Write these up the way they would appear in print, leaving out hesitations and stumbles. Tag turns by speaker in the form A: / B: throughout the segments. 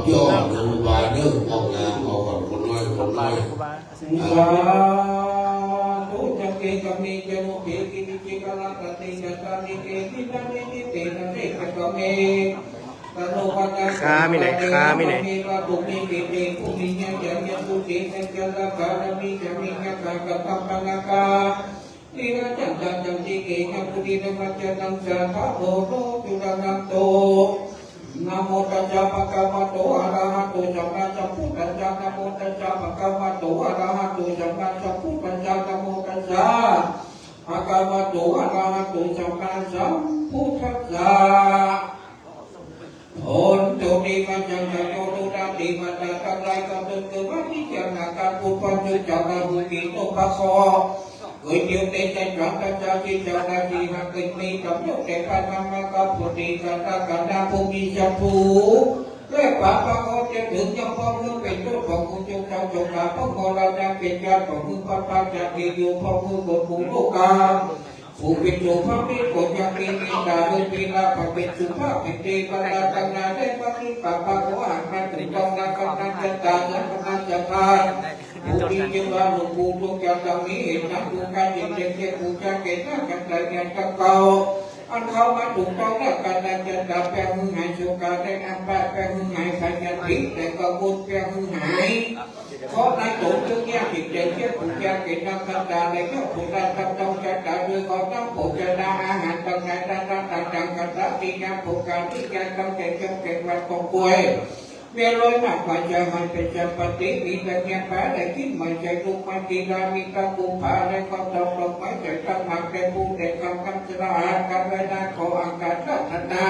A: ย่อหนึ่งบาเนื้อมองงามเอาก่อนคนน้อยคนน้อย
B: สาธุจักเกกัมมิเจโมเกกิมิจิกะลักติจัตตามิเกติจันติติเตนะเรกะกะเม
C: ค้ามีไหนค้ามีไหน
B: ตุมิติเตภูมิญะยัญญตุติสัจจตกะระมิจะมิญะกะกะตัมปะนะกะนิระจันตันจันติเกนะปุรินะมัจจตังสะทะโตโตจุลนันโตนะโมตัสสะภะคะวะโตอะระหะโตสัมมาสัมพุทธัสสะนะโมตัสสะภะคะวะโตอะระหะโตสัมมาสัมพุทธัสสะนะโมตัสสะภะคะวะโตอะระหะโตสัมมาสัมพุทธัสสะโอนตุนิมัจจังโตตุระติมัจจตังไรกัมตุกะวันิจังนาคาปุปัญจุจักระบุติโตภะโคเกิดเดียวเตจันทร์กัจจาจิจาราจีหักเกิดมีกับโยกแต่ปัญญามกับปุติสัตตะกันดาภูมิจัมพูและปะปะโคจะถึงยังพอมือเป็นตัวของคุณจงเจ้าจงลาพระโมราณเป็นญาติของคุณพระปาจากที่อยู่พอมือบทภูโลกาผู้เป็นสุภาพเป็นคนยังมีมีตาเดินปีลาพระเป็นสุภาพเป็นเทวดาตั้งนาได้พระนิพพานพระโอหังมันถึงต้องนาคำนันจะตาเงินกำนันจะทานผู้ที่จึงว่าหลวงปู่ทุกอย่างตรงนี้เห็นนักดูการเห็นเด็กเด็กผู้จะเก่งนักกันใจเงินกับเก่าอันเขามาถูกต้องแล้วการดันจะดับแปลงมือหายโชกาได้อันแปลงมือหายใครจะทิ้งแต่ก็บุญแปลงมือหายเพราะในตัวเรื่องแยกจิตใจเที่ยวผู้จะเก่งนักกันดาในเจ้าผู้ได้ทำต้องจะได้ด้วยความตั้งผู้จะได้อาหารต่างๆต่างๆต่างๆกันรับที่งานผู้การที่การกำเก่งวันของป่วยเวลาหนักกว่าจะมันเป็นจำปาติมีแต่เงียบแพ้แต่คิดมันใจลูกมันตีรามีตะกุมผาในความตกลงไม่ใจตั้งหากแต่ผู้เด็กคำสระอาการเวลาขออังการรัตนา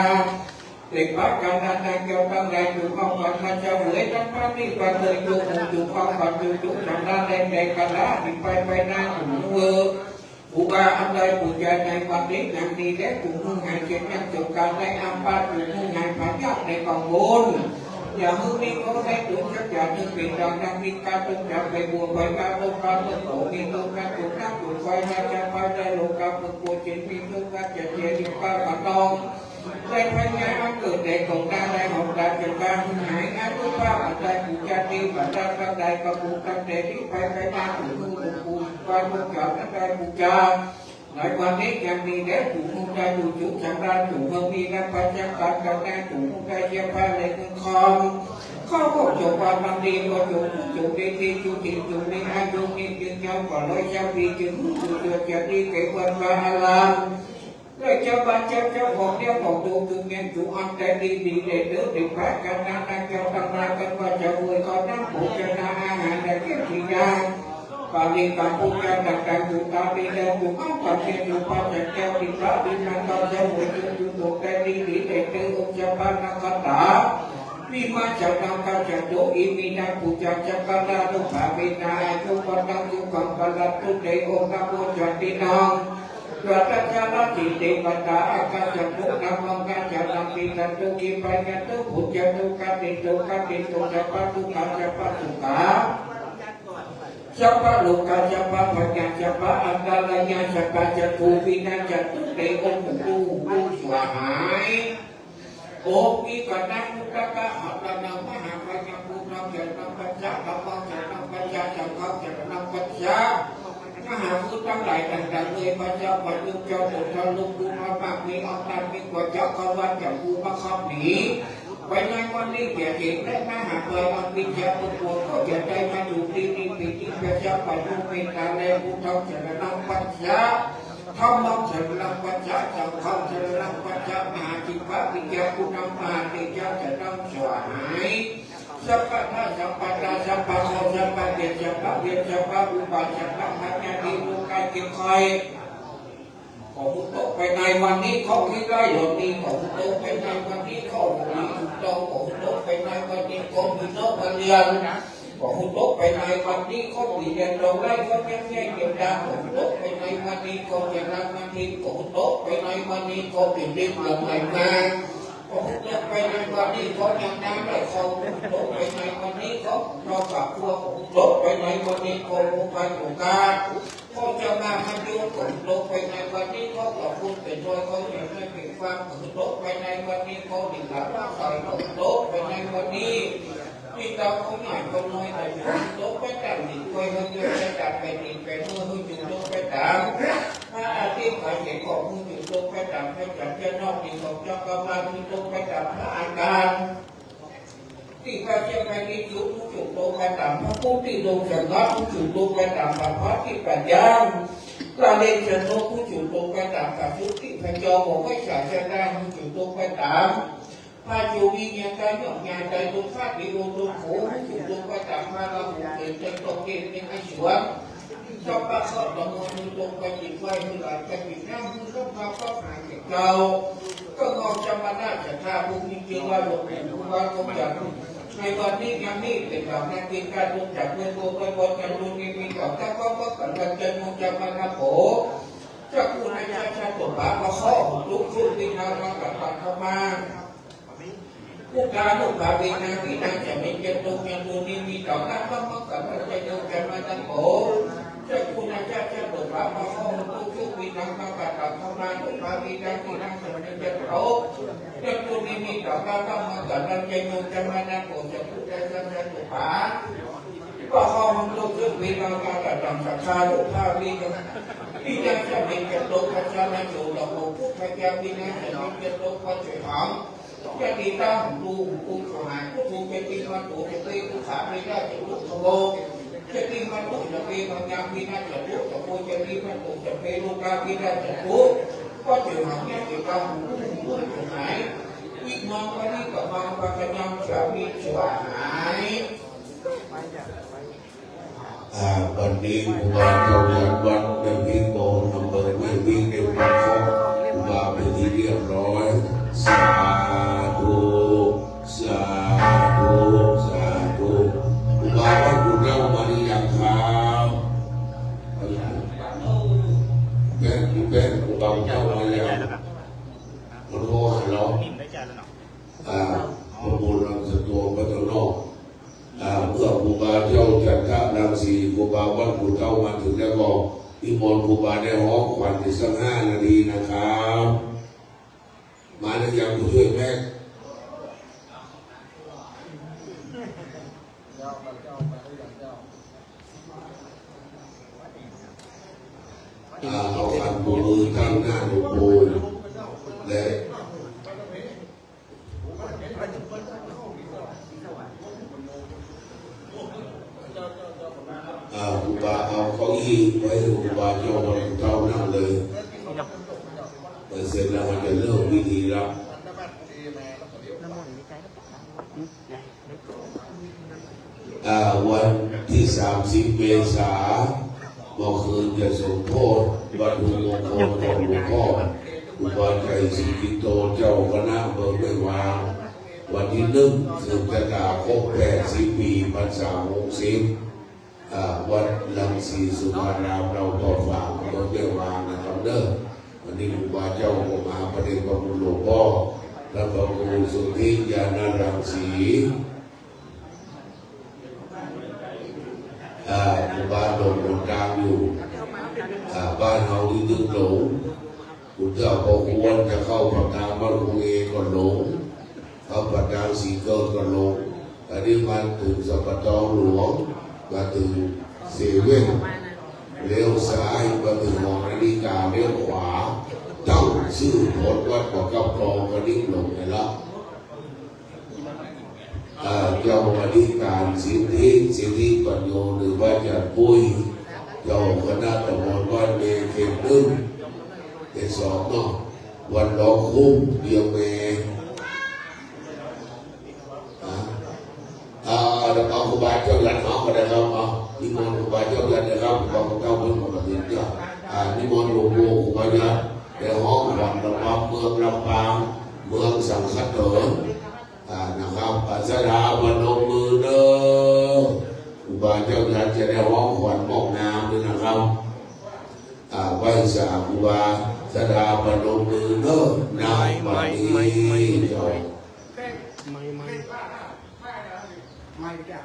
B: เด็กบ้าการนานาเกี่ยวกับใดอยู่ข้องกันมันจะเหนื่อยทั้งพระนิพพานเลยอยู่ข้องกันอยู่จังหน้าแดงกันละมีไปหน้าหูเวอผู้บาอันใดผู้ใจในวันนี้อย่างดีและผู้มุ่งหายเจ็บยังจบการในอัมพาตผู้มุ่งหายพยาในกองบุญอย่ามึงมีเขาได้ถูกชักอยากจะเป็นดังดังมีการต้องจับไปบัวไปการต้องการต้องโตมีต้องการถูกน้ำถูกไฟมาจะไปได้โลกาเป็นตัวจิตมีต้องการจะเจริญการขันตองได้พยายามเกิดในของได้ในของได้เป็นการหายอาตุภาพได้ผู้จะดีบัตรได้ได้กับผู้กันเดที่ไปมาถูกมือถูกผู้ไปผู้จับได้ผู้จับในวันนี้ยังมีเด็กถูกมุ่งใจอยู่จุดสังการถูกเพิ่มมีนักปัญญาการกับแม่ถูกมุ่งใจเยี่ยมไปเลยคือคอมข้อก็จบวันบางทีก็จุดดีจุดในอายุนี้จึงยาวกว่าร้อยปี จึงจุดจะดีเกิดวันมาลามเลยเจ้าบ้านเจ้าของเนี่ยของตัวคือเงี้ยจุอันแต่ดีเด็ดเด็กพระกันนั่งเจ้าตั้งนานกันว่าจะรวยก็นั่งผูกจะนาอาหารแต่เกี่ยวกับยาปาริกาปุจจาต่างๆอยู่ตาดีแล้วอยู่ข้างกับเทียนอยู่พระจักรแก้วดิพระดินันตอนเช้าหัวอยู่ตกแต่ดีเด็กองค์เจ้าบ้านนักขัตตาวิมาจักรกาจักรโยอิมินาปุจจาจักรลาลุภาวินายุปันตังยุกังปลัตตุเดโอนาโมจันตินังรัตจาราจิเตปตาอากาจักรุนามังกาจักรังปิตันตุกิปัญญตุปุจจตุกาติตุจัปปตุกาจัปปตุกาจัปปะโลกาจัปปะปัญญาจัปปะอันตรายาจัปปะจักขุวินาจัตุเตโอมุตุผู้สวหายโอกิกนังมุตตะหัตนังมหาปัญญาภูนังจันนังปัญจกัมมังจันนังปัญญาจักขังจันนังปัญญามหาพุทธังหลายต่างๆเลยพระเจ้าปัจจุเจ้าตุทะลุกุมามากมีอันตันมีกว่าเจ้าขวัญจากภูมิขับหนีไปในวันนี้เกียรติและมหาเปรย์อันวิญญาณตัวก็จะได้มาอยู่ที่นี่เป็นที่พระเจ้าปัจจุเป็นตาแลพุทธังจันนังปัญญาธรรมังจันนังปัญญาจักขังจันนังปัญญามหาจิตววิญญาณคุณมหาเตจาจันนังสวหายสัพพะสัพพะสัพพะโสสัพพะเดชสัพพะเวียนสัพพะอุปาสัพพะพัญญาดีลูกายกินคอยของตกไปในวันนี้เขาที่ได้หลบนี้ของตกไปในวันนี้เขาหลบนี้ถูกต้องของตกไปในวันนี้เขามีนกเรียนของตกไปในวันนี้เขามีเรียนเราได้เขาแย่แย่เก็บดาของตกไปในวันนี้เขาจะรับวันนี้ของตกไปในวันนี้เขาเป็นเด็กหลงไหลมา ลงไปในวันนี้เขายังน้ำไหลเขาลงไปในวันนี้เขาเรากับพวกลงไปในวันนี้เขาลงไปถูกการเขาจะมาให้โยมลงไปในวันนี้เขากับคุณเป็นด้วยเขาจะไม่เป็นความลงไปในวันนี้เขาดิ่งหลังว่าใครลงไปในวันนี้ที่เราเขาใหญ่คนน้อยแต่ลงไปแต่งดิ่งไปเขาเยอะจะจับไปดิ่งไปเมื่อเขาอยู่ลงไปแต่งถ้าอาทิตย์ใครเห็นของมืออยู่ลงไปแต่งให้จับเจ้านอกดิ่งของเจ้าก็มาที่ลงไปแต่งพระอาการที่พระเจ้าไปนี้ยุบจุดลงไปแต่งพระพุทธที่ลงจากน้ำจุดลงไปแต่งพระพักที่ปัญญาปลาเล็กจะโน้ผู้จุดลงไปแต่งกับชุดที่พระเจ้าบอกให้ฉายจะได้ผู้จุดลงไปแต่งพระจูบีเนี่ยใจหยอกงานใจลงฟาดดีลงลงโผล่จุดลงไปแต่งมาเราหูเห็นใจตกเกณฑ์เป็นไอ้สวนชอบปะสอดลงมือลงไปจิตไฟมือหลายใจปิดน้ำมือก็มาก็หายเจ้าก็งอจะมาได้จะท่าพวกนี้จริงว่าลงแห่งทุกวันคงจะในวันนี้ยังนี่เป็นแบบนักกินการลงจากเมืองโบไปบนกันดูนี่มีของถ้าก็กันกันจะมงจะมาทำโผจะพูดในชาชาตัวบ้ามาข้อลุกขึ้นวินามากับปากเข้ามาผู้การลูกบาวีนาที่นั่งจะมีเจ้าตรงยังดูนี่มีของถ้าก็กันจะโยงจะมาทำโผจะพูดในชาชาตัวบ้ามาข้อลุกขึ้นวินามากับปากเข้ามาลูกบาวีนาที่นั่งจะมีเจ้าโผจะพูดนี่มีของถ้าก็กันจะโยงจะมาทำโผจะพูดในชาชาตัวบ้าก็ข้อมันลุกขึ้นวินามากับปากสักขาลูกบาวีนาที่นั่งจะมีเจ้าตรงพัชราอยู่ดอกผู้พระเจ้าวินาจะมีเจ้าตรงพัชหอมจะตีตั้งดูผู้ขหายผู้ถูกเป็นตีมันถูกเป็นตีผู้ขาไม่ได้จะลุกโลจะตีมันถูกจะตีมันยังวินาจะลุกจะพูดจะตีมันถูกจะเป็นลูกกาวินาจะลุกก็จะหาเนี่ยตีตั้งผู้ผู้ขหายอีกมองไปนี่ก็มองไปกันยังจะมีสวาย
A: วันนี้ครูบาเจ้าวัดวัดในพิโกนอำเภอไม่วิ่งในวัดข้อครูบาเป็นที่เรียบร้อยสาธุสาธุสาธุครูบาว่าคุณเล่ามาหรือยังครับเป็นครูบาเจ้ามาแล้วขอโทษเราพระบุญเราจะตัวพระเจ้านอกเมื่อครูบาเจ้าจันทรังสีครูบาวัดครูเจ้ามาถึงแล้วก็นิมนต์ครูบาได้ฮ้องขวัญอีกสัก5 นาทีนะครับมาแล้วยังผู้ช่วยแม่เอาขันปูมือตั้งหน้าหลวงปู่และครูบาเอาเก้าอี้ไว้ครูบาเจ้าวันเจ้านั่งเลยเสร็จแล้วมันจะเริ่มวิธีรับวันที่30 เมษายนเมื่อคืนจะสมโภชวัดหลวงพ่อของหลวงพ่อครูบาใจสิกิโตเจ้าคณะเบิกไม่วางวันที่1 ถึงจะครบ80 ปีพรรษา60วัดลังสีสุภารามเราต่อฝากเราเรียกวางนะครับเด้อวันนี้ครูบาเจ้ามาประเด็นพระคุณหลวงพ่อและพระครูสุทธิญาณรังสีครูบาโด่งดังอยู่บ้านเราที่ตึกหลงคุณเจ้าพอควรจะเข้าประดามรุงเอก็หลงเข้าประดามสีเกิดก็หลงอันนี้มันถึงสัปตองหลวงมาถึงเซเว่นเลี้ยวซ้ายมาถึงหอนาฬิกาเลี้ยวขวาตั้งชื่อพจน์วัดกับกำกรองกระดิ่งลงไปแล้วเจ้าอธิการสิทธิปัญโยหรือว่าจัดปุ้ยเจ้าคณะตำบลบ้านเมฆเขต1 เขต 2เนาะวันรองคุ้มเดียวเมเอาครูบาเจ้ายันเอาก็ได้ครับเอานิมนต์ครูบาเจ้ายันนะครับครูบาเจ้าเป็นปกติเจ้านิมนต์หลวงปู่ครูบายันในห้องวันระบำเมืองลำปางเมืองสังขะเถินนะครับสถาบันลงมือเด้อครูบาเจ้ายันจะได้ห้องขวัญมอกน้ำด้วยนะครับไหว้สาครูบาสถาบันลงมือเด้อนายวันนี้เจ้า
B: ไม่จ้ะไม่จ้ะ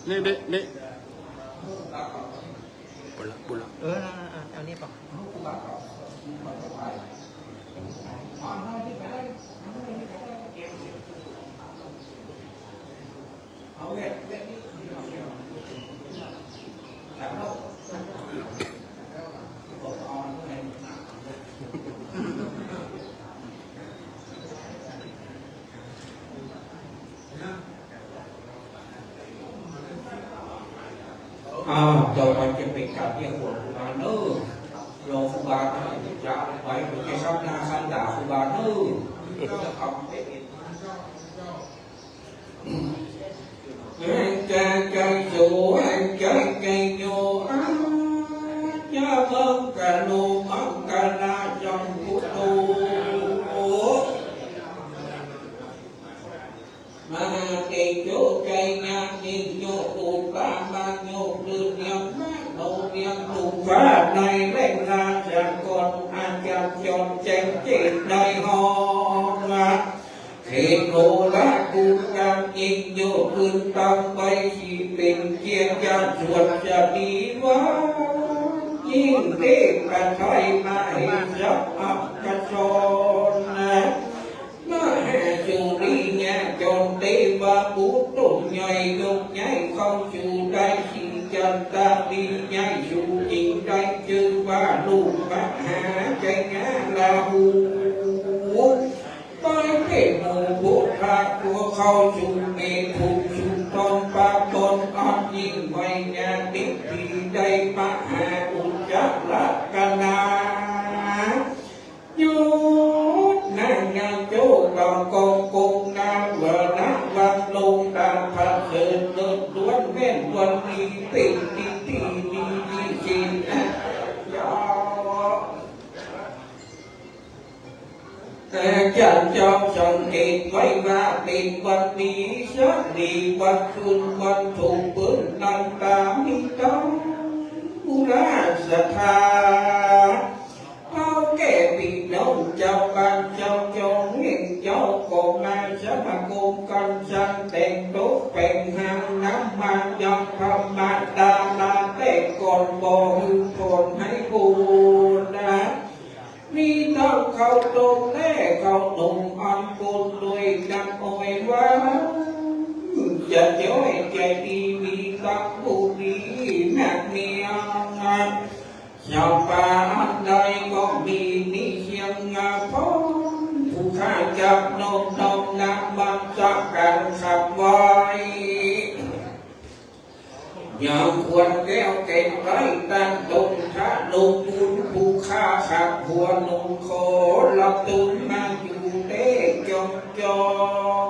C: นี่บุญละเอานี่ป่ะ
B: ต่อไปจะเป็นการเรียกหัวครูบาเนอร์รอครูบาจะไปเป็นแค่ข้ามหน้าข้ามด่าครูบาเนอร์จะทำได้ใจใจสูใจใจโยจะเบิ่งกันโนมังกันนาจังพุทโธมาเกยโยใจงานยิ่งโยตูปามาโยดืนยังมาโนยังตูฟ้าในเล่นราจักก่อนอาจารย์จนแจ้งจิตในห้องเขตโนละกูการยิ่งโยขึ้นตั้งไปที่เป็นเกียรติญาติส่วนจะดีว่ายิ่งเด็กกันไทยมาเห็นจับอับกระชอนมาแห่จูดีเนี่ยจนเตว่าปุ๊บตุ่มใหญ่ยกใหญ่เข้าจูได้สิจันตาดีใหญ่จูจริงได้ชื่อว่าลูกมหาใจงาลาหูไปเก็บหมู่พุทธะตัวเขาจูเมถุจูตอนปาตนอ่อนยิ่งไว้งานดิบดีได้มหาอุจจาระกนาโยนั่งงานโจกองกองกงนางเวนักวันลงตามพัดเดินเดินล้วนแม่นวันนี้ติดดีดีดีดีจริงยาวแต่จันจอมสังเกตไว้ว่าเป็นวันนี้สักดีวันคืนวันถูกปืนนันตามีต้องอุราศรัทธาเอาแก่ปีน้องเจ้าบ้านเจ้าจงเห็นเจ้าของนายสมาคมกันสันแต่งตุ๊กเป็นหางน้ำมันยังธรรมดานาแต่ก่อนบ่หือผลให้กูนะมีต้องเขาตรงแน่เขาตรงอันกุลด้วยกันโอยว่าจะจ่อยใจดีมีตักบุรีนักเนียงชาวป่าอันใดก็มีนิเชียงงาพ้นผู้ข้าจับนมนมนำมันจับกันขับไว้ยังควรแก้วเก่งไรตั้งตรงท่าลงบุญผู้ข้าขับหัวนุ่มโคลับตุนมาอยู่เด้จงจอง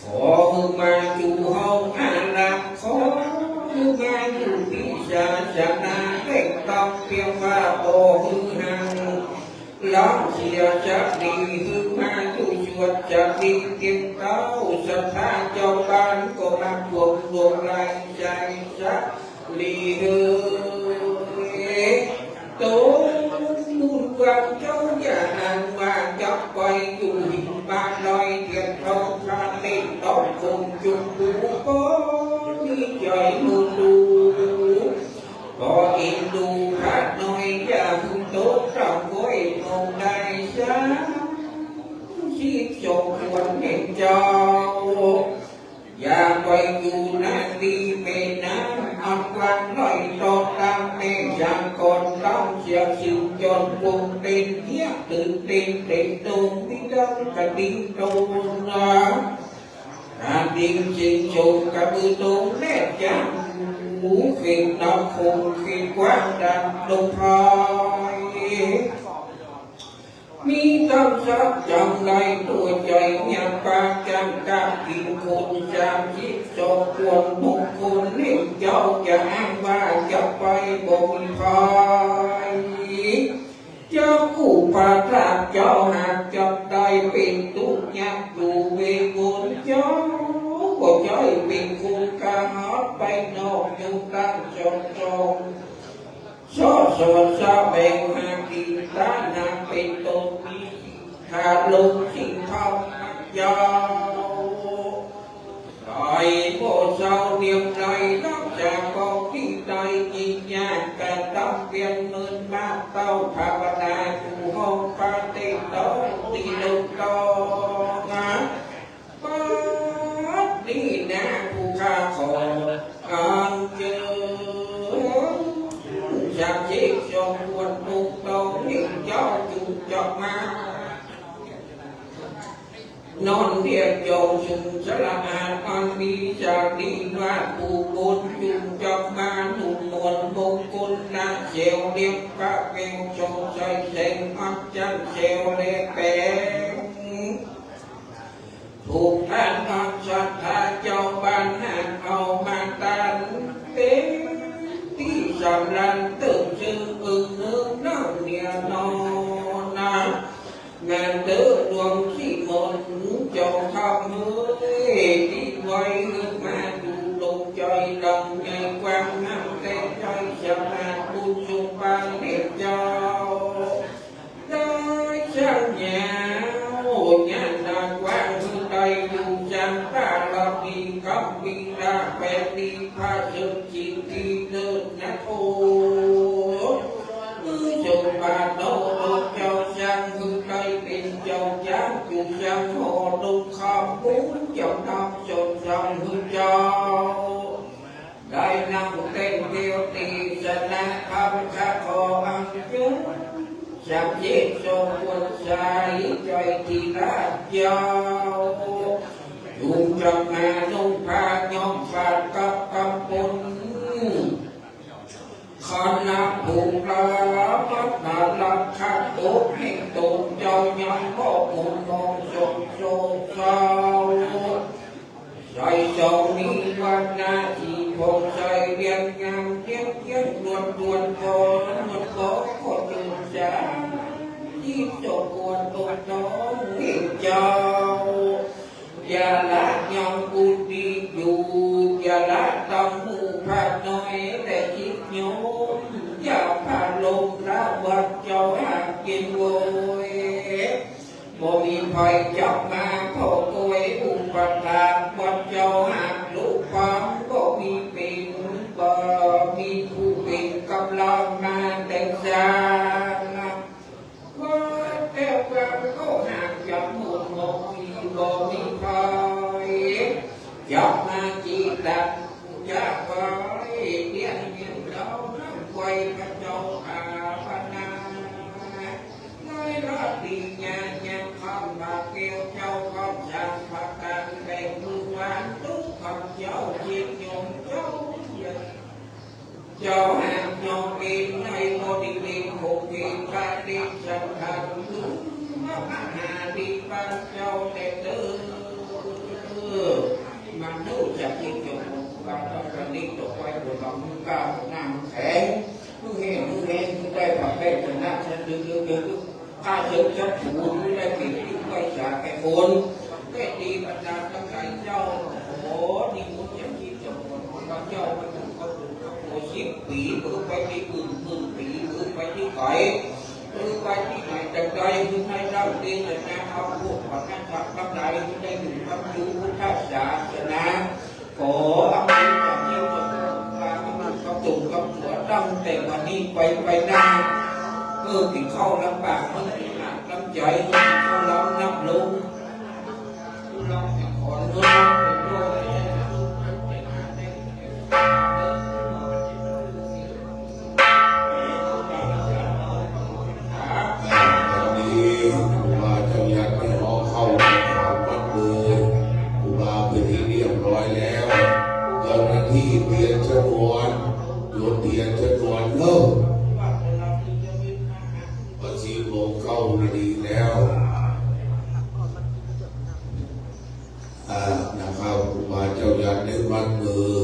B: ขอมือมาอยู่ห้องอาลักขอมือมาอยู่พิชาชนะเด็กต้องเพียงว่าโอ้ฮือหังล้อเสียจะดีฮือมาอยู่ชวดจะดีเก็บเต้าศรัทธาเจ้าบ้านก็มาบวกบวกแรงใจสักลีเฮือโตบุญความเจ้าอย่าอ่านว่าจับไปอยู่หินบ้านลอยเทียนทองพระเล่นต้องคงจุดดูก็มีใจมุนดูพอเอ็นดูพระน้อยอย่าพึ่งโตเราไว้มองได้ช้าชีพจงควรเห็นเจ้าอย่าไปอยู่นาดีเมน้ำอันวันลอยตกตามเมฆอย่างก่อนต้องเสียสิวจนวงเต้นเหี้ยตื่นเต้นเต้นตูมที่ดังกระดิ่งตูมนะดิ่งจิงชมกระบือตูมแน่จังหูขีดน้ำคงขีดกว้างดังลงพายมีต้องสักจำในตัวใจยังปากจำการกินคนจำคิดจบควรบุคคลเล่นเจ้าจะอ้างว่าจะไปบ่มีพายเจ้าค กยุตั้งจงจงโซโซซาเบงหากิตานาเป็นต้นมีขาดลงสิ่งทำยาวไอ้โบเจ้าเนียมใจนับจากกองที่ใจยิ่งยากแต่ต้องเปลี่ยนเงินมาเต้าภาวนาอยู่ห้องปาเต้โตตีลุกโตนะป้าดีนะผู้ข้าขออ่านเจอจากที่จงวันมุกโตยิ่งเจ้าจุดจอกมานอนเรียกโยชุมสละอาดอันมีจากดีว่าผู้บุญจุมจอกมาหนุ่มนวลมงกุลนาเชียวเรียกพระเกลชงใจเสงอัจจันเชียวเล็กแปงถูกท่านอัศรัทธาเจ้าบ้านหันเอามาตันเป็นที่สำรันตื่นชื่ออึ้งนึกนั่งเนียนอนนะงานเดือดวงที่มนจงทำเมื่อที่ไว้มาดูลงใจลำในความน้ำแต่ใจสมาบุญสุปาเนเจ้าได้ช่างยาวงานดาว่ามือใดอยู่จันทร์เราดีกับมีราเป็นดีพาสุจิตดีเดินนะโอ้จงบาโตเจ้าจังมือใดเป็นเจ้าจังจุจังโหดุขบุญเจ้าน้ำจงจังมือเจ้าได้นำเต้นเดียวตีชนะพระพุทธขออังยุจากเย็นทรงวันใจใจที่รักเจ้าจุงจังมานุ่งผ้ายอมฝาดกับกำปนขณะผูกลาพัดนาลักขัดตุกให้ตุกเจ้ายังพ่อมุนมองสงโศกเศร้าใจเจ้านี้วันนาทีพงใจเรียนงามเทียบเทียบดวนดวนพอมันขอคนอื่นจ้าที่จบกวนตกน้องให้เจ้าอย่าละยอมกูดีอยู่อย่าละตำหูพาน้อยแต่คิดโยมอย่าพาลงละวัดเจ้าหากกินโวยบ่มีไฟจับมาพ่อโกยอุปทานวัดเจ้าหากลูกฟังบ่มีเป็นบ่มีผู้เป็นกำลังมาแต่งจานว่าแต่ว่าก็หากจับหมดบ่มีไฟจับมาจีดัดจับไปเลี้ยงเลี้ยงเราน้ำไว้พระเจ้าอาพนาไม่รักดีงานยังคำมาเกี่ยวเจ้าคำสั่งพักการแบ่งมือวานทุกคำเจ้าจิตยมเจ้าเจ้าหางยอมเป็นในโมดิลิงคงเป็นพระดิสันทันลุงมหาดีปันเจ้าแต่เดินมันรู้จักยิ่งจงบางตอนกันนี้ตกไว้บนหลังก้าวหน้าแข็งมือเห็นได้ผักเป็นชนะฉันดึงข้าเชิญฉันถูได้กินที่ไว้จากแก่คนได้ดีบรรดาทั้งหลายเจ้าโอ้นี่มุนยังยิ่งจงบางเจ้ามันถูกเขาถูกเขาโอ้ชิบปีมือไปที่อื่นปีมือไปที่ไก่มือไปที่ไหนแต่ใดมือให้เราดีแต่นะเอาพวกผักนั่งผักบางใดมือได้อยู่บางอยู่พุทธศาสนาขออภัยจากที่จงบางมันเขาตุ่มกับหัวตั้งแต่วันนี้ไปหน้าเมื่อถึงเข้าลำบากมันลำใจเขาลองนับลงลองจะขอเงินเป็นโลก
A: ที่เทียนชนวนโยนเทียนชนวนเลิกพอชีโมงเข้าดีแล้วนะครับครูบาเจ้ายันได้มัดมือ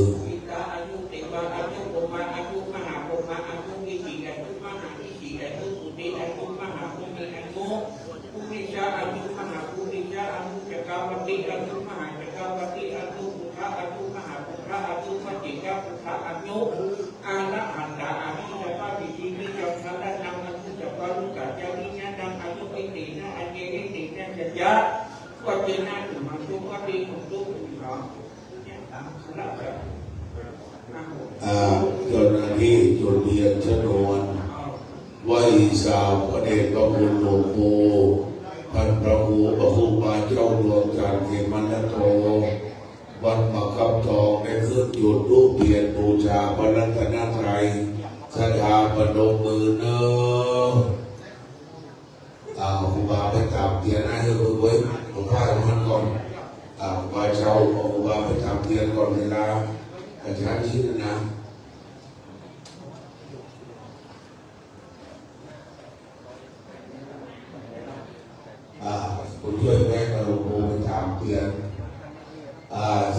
A: พระอาทุมหาพุทธะอาทุพระจิตเจ้าพุทธะอา
B: อาละอันดาอามิจะปาปิจิมิจักขะละนังอันตุจักปาลุกัจจาริญานังอายุปิตินะอันเยหิตินะจัจยะวัจเจนะตุมังตุวัติมุตุปุริภะเนี่ยตามสลับแบบ
A: เจ้าหน้าที่จุดเทียนชนวนไหวสาวพระเดชพระคุณหลวงปู่ท่านพระครูพระครูบาเจ้าดวงจันทร์เขมันโตวัดมะครับทองได้ขึ้นจุดรูปเทียนบูชาพระรัตนตรัยสถาปนมมือเนอะครูบาไปจับเทียนให้มือไว้ผมพามันก่อนครูบาเช่าครูบาไปจับเทียนก่อนเวลากระชั้นชิดนะคุณช่วยแม่กระโหลกไปถามเพียน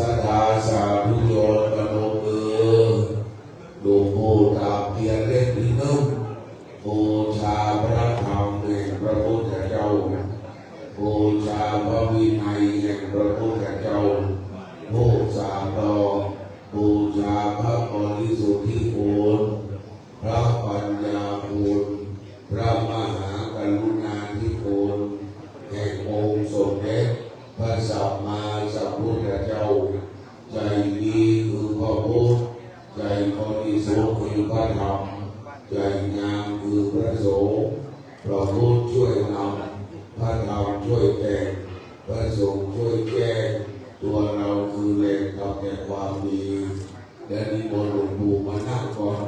A: สถาสาธุโยนกระโหลกมือดูผู้ตามเพียนเล่นที่นุ่มบูชาพระธรรมแห่งพระพุทธเจ้าบูชาพระวินัยแห่งพระพุทธเจ้าผู้สามดอกบูชาพระบริสุทธิคุณพระปัญญาคุณพระมหากรุณาธิคุณแห่งองค์สมเด็จพระสัมมาสัมพุทธเจ้าใจดีคือพระพุทธใจบริสุทธิ์คือพระธรรมใจงามคือพระสงฆ์พระพุทธช่วยนำพระธรรมช่วยแต่งพระสงฆ์ช่วยแก้ตัวเราคือแหล่งทำแต่ความดีและนิมนต์หลวงปู่มานั่งก่อน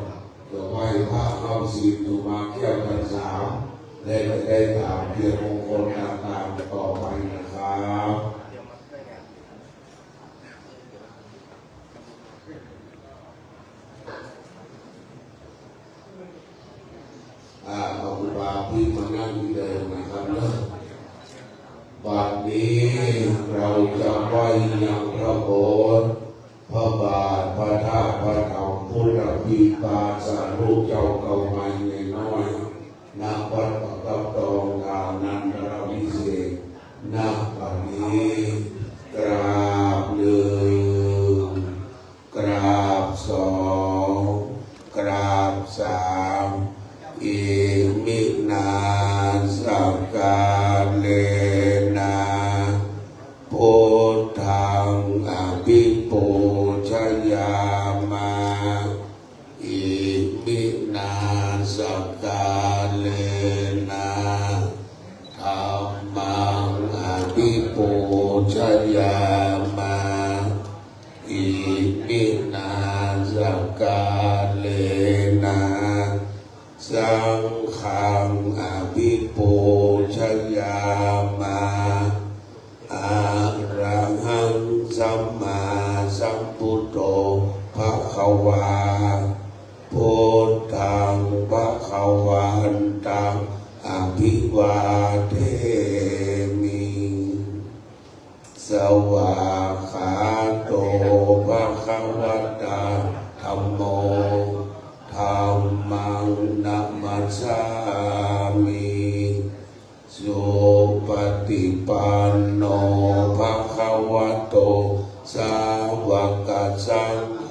A: จะไหว้พระเข้าศีลตุมาแก้วพรรษาและได้ตามเพียรมงคลต่างๆต่อไปนะครับขอบคุณพี่มานั่งที่เดิมนะครับเนอะบัดนี้เราจะไหว้ยังพระโบสถ์พระบาทพระธาตุพระธรรมพุทธปีปาสารูปเจ้าเก่าใหม่ในน้อยณวัดประกับตองกานันทรวิเศษณบัดนี้กราบหนึ่งกราบสองกราบสามอิมินาสักการเลนะพุทธังอภิปูชยามาอิมินาสักการเลนะธัมมังอภิปูชยามาอิมินาสักการเลนะสังฆังอภิปูชยามาอะระหังสัมมาสัมพุทโธภะคะวาพุทธังภะคะวันตังอภิวาเทมิสวากขาโตภะคะวะตาธัมโมธัมมังนัมมัสสามิสุปฏิปันโนภะคะวะโตสาวกสังโฆ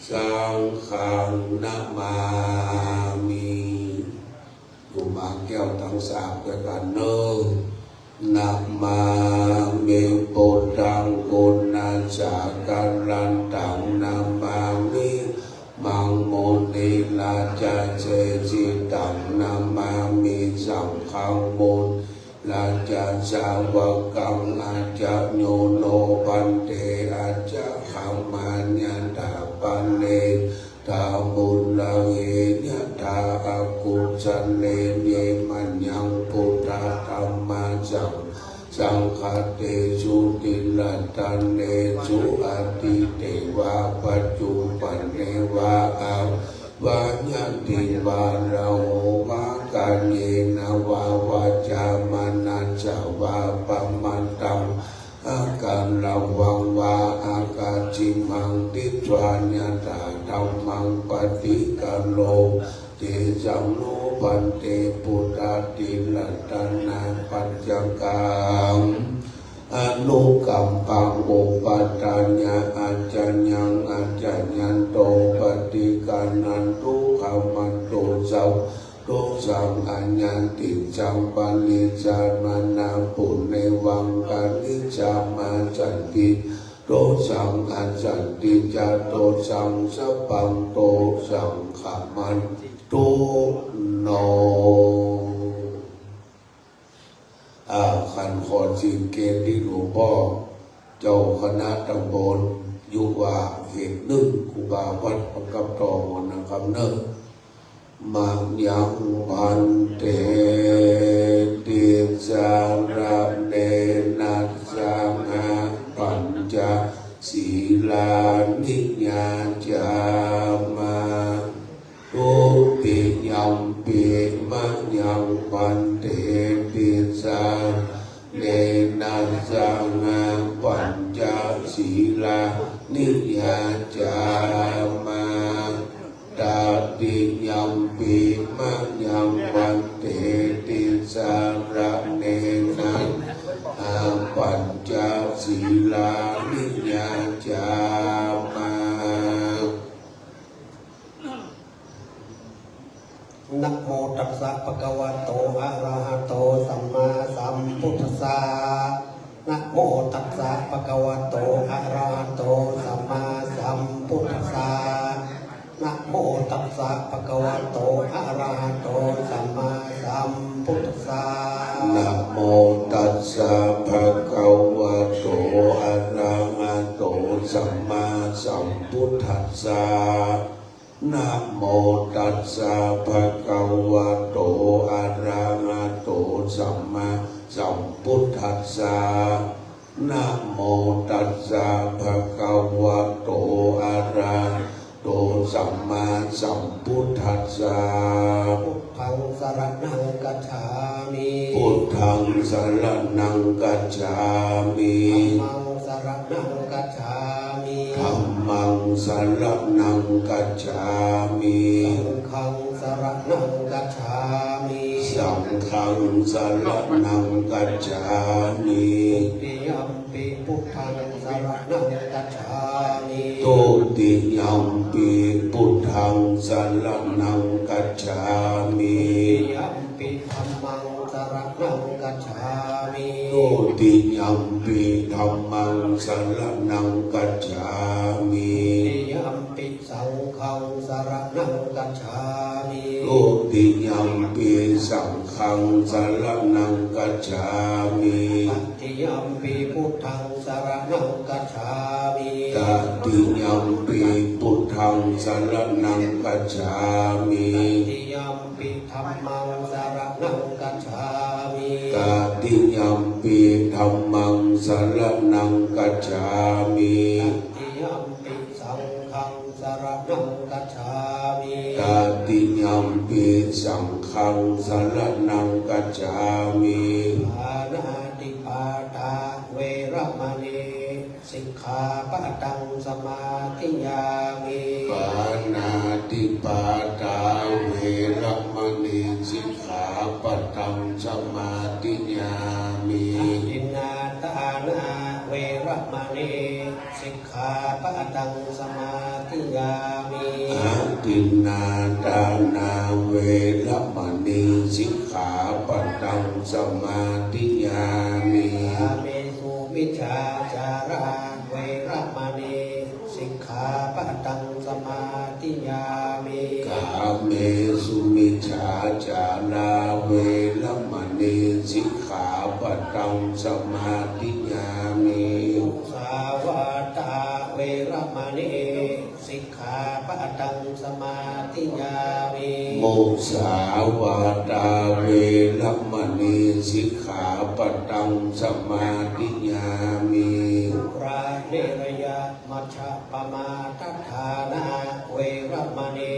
A: สังฆังนะมามิกุมารแก้วทั้งสามด้วยกันเนอะนะมามิพุทธังกุณัสสะการันตังนะมามิมังโมนิลาจาเจจิตังนามามิสังฆังโมลาจาสาวกังอาจาโยโนปันเตอาจาขัมมานันตาปันเลตาบุญลาเหยตาอากุจันเลเยมันยังพุทธธรรมจังสังฆเตสุติลัตตันเนสุอติเตวะปัจจุปันเนวะอาวะยันติวาราโหวะกันเยนะวะวะจามานันจาวะปัมมันตังอาการระวังวะอากาจิมังติจวาญาตาธรรมังปฏิกัลโลเตจังโนปันเตปุตตาติลัตตนาปัจจกัง อนุกัมปังโอปัตตัญญาอาจารยังอาจารยันโตปฏิการนันตุขมันโตเจ้าโตสังอัญญันติจังปานิจามานาปุเนวังกานิจามาจันติโตสังอัญจันติจาโตสังสัพพังโตสังขมันตุโนขันขอจีนเกณฑ์ที่หลวงพ่อเจ้าคณะตำบลยุว่าเหตุหนึ่งครูบาวัดประกับตอมนะครับเนอะมังยังพันเตติสาระเนนัสสังหะปัญจศีลานิญาจามาตุติยัมปิมังยังพันเตติสาเนนัสสังหะปัญจศีลานิญาจามาตาติยัมปิมังยังพันเตติสาระเนนัสสังหะปัญจศีลานิญาจามา
D: นะโมตัสสะภะคะวะโตอะระหะโตสัมมาสัมพุทธัสสะนะโมตัสสะภะคะวะโตอะระหะโตสัมมาสัมพุทธัสสะนะโมตัสสะภะคะวะโตอะระหะโตสัมมาสัมพุทธัสสะ
A: นะโมตัสสะภะคะวะโตอะระหะโตสัมมาสัมพุทธัสสะนะโมตัสสะภะคะวะโตอะระหะโตสัมมาสัมพุทธัสสะนะโมตัสสะภะคะวะโตอะระหะโตสัมมาสัมพุทธัสสะ
D: พุทธังสรณังกัจฉามิ
A: พุทธังสรณังกัจฉามิ
D: ธัมมังสรณังกัจฉามิ
A: ธัมมังสรณังกัจฉามิ
D: สังฆังสรณังกัจฉามิ
A: สังฆังสรณังกัจฉามิ
D: ตุติยัมปิพุทธังสรณังกัจฉามิ
A: ตุติยัมปิพุทธังสรณังกัจฉามิ
D: ยัมปิธัมมังสรณังกัจฉามิ
A: ตุติยัมปิธัมมังสรณังกัจฉามิ
D: ยัมปิสังฆังสรณังกัจฉามิ
A: ตุติยัมปิสังฆังสรณังกัจฉามิ
D: ตัตติยัมปิพุทธังสรณังกัจฉามิ
A: ตัตติยัมปิพุทธังสรณังกัจฉามิ
D: ตัตติยัมปิธัมมังสรณังกัจฉามิ
A: ตัตติยัมปิธัมมังสรณังกัจฉามิ
D: ตัตติยัมปิสังฆังสรณังกัจฉามิ
A: ตัตติยัมปิสังฆังสรณังกัจฉามิ
D: ปานาติปาตาเวรมณีสิกขาปะทังสมาธิยามิ
A: ปานาติปาตาเวรมณีสิกขาปะทังสมาธิยามิ
D: อินนาทานาเวรมณีสิกขาปะทังสมาธิยามิ
A: อาทินนาทานาเวรมณีสิกขาปะทังสมาธิยามิ
D: อาเมสุมิจฉาจาราเวรมณีสิกขาปะทังสมาธิยามิ
A: กาเมสุมิจฉาจาราเวรมณีสิกขาปะทังสมาธิยามิ
D: สาวาตาเวรมณีสิกขาปะทังสมาธิยามิ
A: โมสาวาตาเวรมณีสิกขาปะทังสมาธิยามิ
D: ราเนรยะมัชฌะปมาทัฏฐานาเวรมณี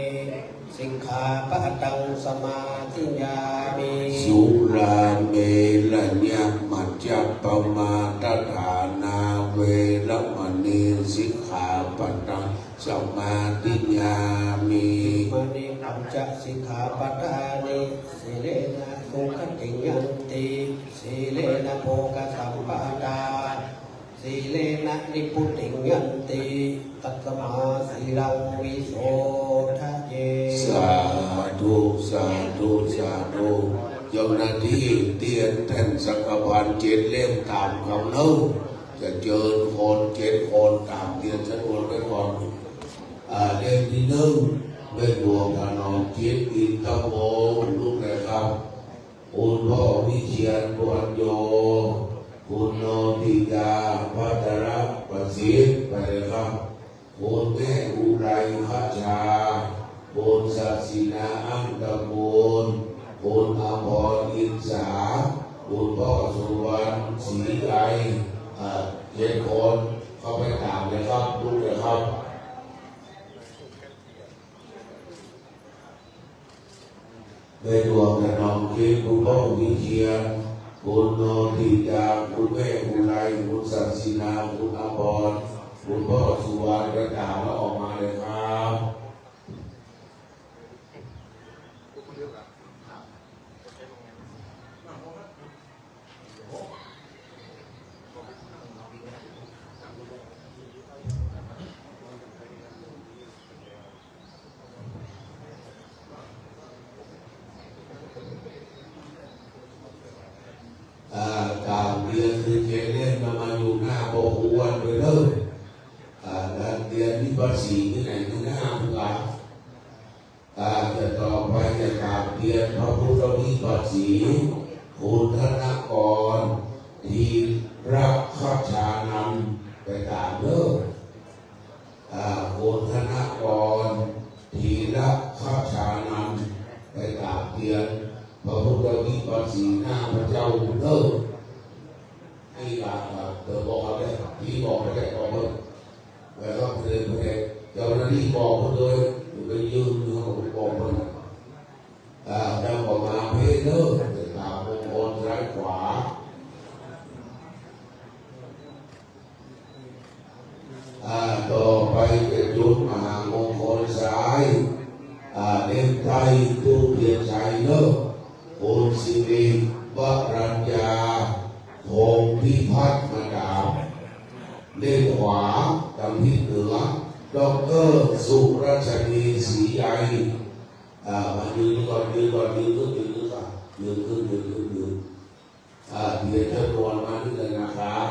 D: สิกขาปะทังสมาธิยามิ
A: สุราเมรยะมัจจปมาทฐานาเวรมณีสิกขาปะทังสมาธิ ฏิญญามิ
D: มณีปัญจสิกขาปทานิสีเลนะสุขติยันติสีเลนะโภคสัมปทาสีเลนะนิพุติยันติตัสมาสีลังวิโสทะเย
A: สาธุสาธุสาธุเจ้าหน้าที่เตียนแท่นสังฆบาลเจ็ดเล่มตามคำเล่าจะเจอคนเจ็ดคนตามเตียนชั้นบนไปก่อนเล่มที่หนึ่งไม่รวมพนมจิตอินทโมลูกนะครับคุณพ่อวิเชียรบุญโยคุณโนติยาพัทรประสิทธิ์ไปเลยครับคุณแม่อุไรพระชาคุณศักดิ์นาอังตะมูลคุณอภรอินสาคุณพ่อสุวรรณศรีไกรเจ็ดคนเข้าไปตามเลยครับลูกเลยครับได้รวมกันน้องคิดคุณพ่อวิเชียรคุณโนติยาคุณแม่อุไรคุณศักดิ์นาคุณอภรคุณพ่อสุวรรณประกาศแล้วออกมาเลยครับ ตามเรียนคือเจเล่นมาอยู่หน้าโบกวันไปเลยแล้วเรียนวิปัสสีที่ไหนที่หน้าพุกาจะต่อไปจะตามเรียนพระพุทธวิปัสสีคุณธนกรทีรักข้าชานันไปตามเลิกคุณธนกรทีรักข้าชานันไปตามเรียนพระพุทธวิปัสสีหน้าพระเจ้าเลิกที่ลาเธอบอกอะไรที่บอกอะไรบอกเลยแล้วก็เธอเจ้าหน้าที่บอกเขาเลยไปยืนเขาบอกมันเราบอกมาเพศเลิกไปตามมงคลซ้ายขวาต่อไปเป็นจุดมหามงคลซ้ายเล่มไทยตู้เพียรชัยเลิกคุณสิริวรัญญาพงษ์พิพัฒน์มาดามเล่มขวาทางทิศเหนือดร.สุรัชนีศรีใหญ่มายืนก่อนยืนก่อนยืนขึ้นยืนขึ้นก่อนยืนขึ้นยืนขึ้นยืนเดี๋ยวจะรวนมาที่ธนาคาร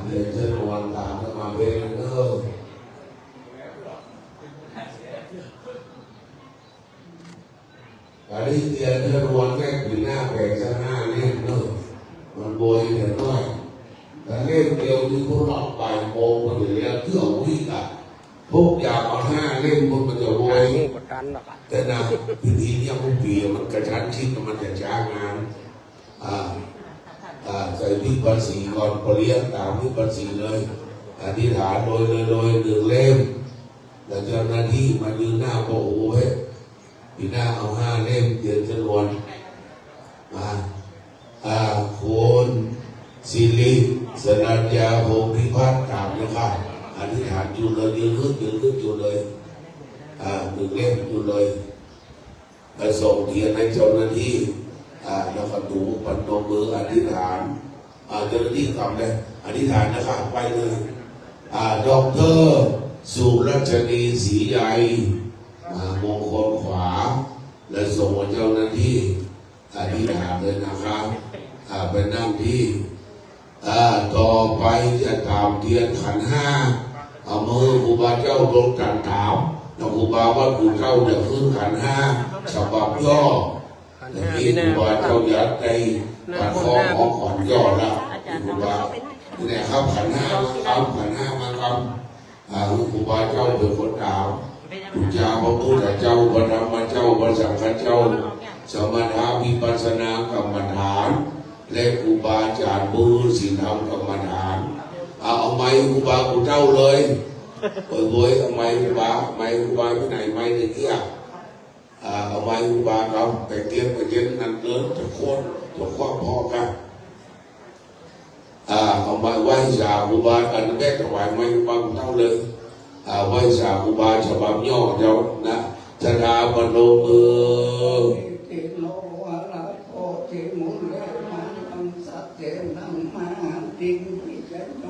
A: เดี๋ยวจะรวนตามเข้ามาเป็นเนอการที่เตียนจะรวนแม่ปีหน้าแปลกจะหน้าเล่นเนอมันโวยเดี๋ยวน้อยแต่เล่นเดียวที่พวกเราบ่ายโมงมันเหลือเครื่องวิ่งอ่ะทุกอย่างเอา5 เล่มมันจะโวยแต่นะพิธีเนี่ยพวกปีมันกระชั้นชิดมันจะช้างานใส่วิปัสสีก่อนปริยัติตามวิปัสสีเลยอธิษฐานโดย1 เล่มแล้วเจ้าหน้าที่มายืนหน้าโอ้โหปีหน้าเอา5 เล่มเดือนจำนวนคุณศิริสรัญญาพงษ์พิพัฒน์ตามนะครับอธิษฐานจุดเลยยืนขึ้นจุดเลย1 เล่มจุดเลยไปส่งเทียนให้เจ้าหน้าที่แล้วก็ดูปนมมืออธิษฐานเจ้าหน้าที่ทำเลยอธิษฐานนะครับไปเลยดร.สุรัชนีศรีใหญ่มงคลขวาและส่งเจ้าหน้าที่อธิษฐานเลยนะครับไปนั่งที่ต่อไปจะตามเทียนขัน 5เอามือครูบาเจ้าลงจันถามแล้วครูบาวัดครูเจ้าจะขึ้นขัน 5ฉบับย่ออย่างนี้ครูบาเจ้ายัดในปัดคอของขอนย่อแล้วครูบาเนี่ยครับขัน 5มาครับขัน 5มาครับครูบาเจ้าเป็นคนถามพุทธาพระพุทธเจ้าพระธรรมเจ้าพระสังฆเจ้าสมถะวิปัสสนากรรมฐานและครูบาอาจารย์บูศีลธรรมกรรมฐานเอาไม้ครูบาครูเจ้าเลยโวยเอาไม้ครูบาไปไหนไม้ในเกี้ยเอาไม้ครูบาเขาไปเตี้ยนั่นเลิศจะโค่นจะคว้าพ่อกัน เอามาไหว้สาอุบาอันแม่ถวายไม่บางเท่าเลยไหว้สาอุบาฉบับย่อเจ้านะชะดาปโนมือ
B: ติโนวะละโอติมุเลมันตังสัจเจนังมาติงปิจโน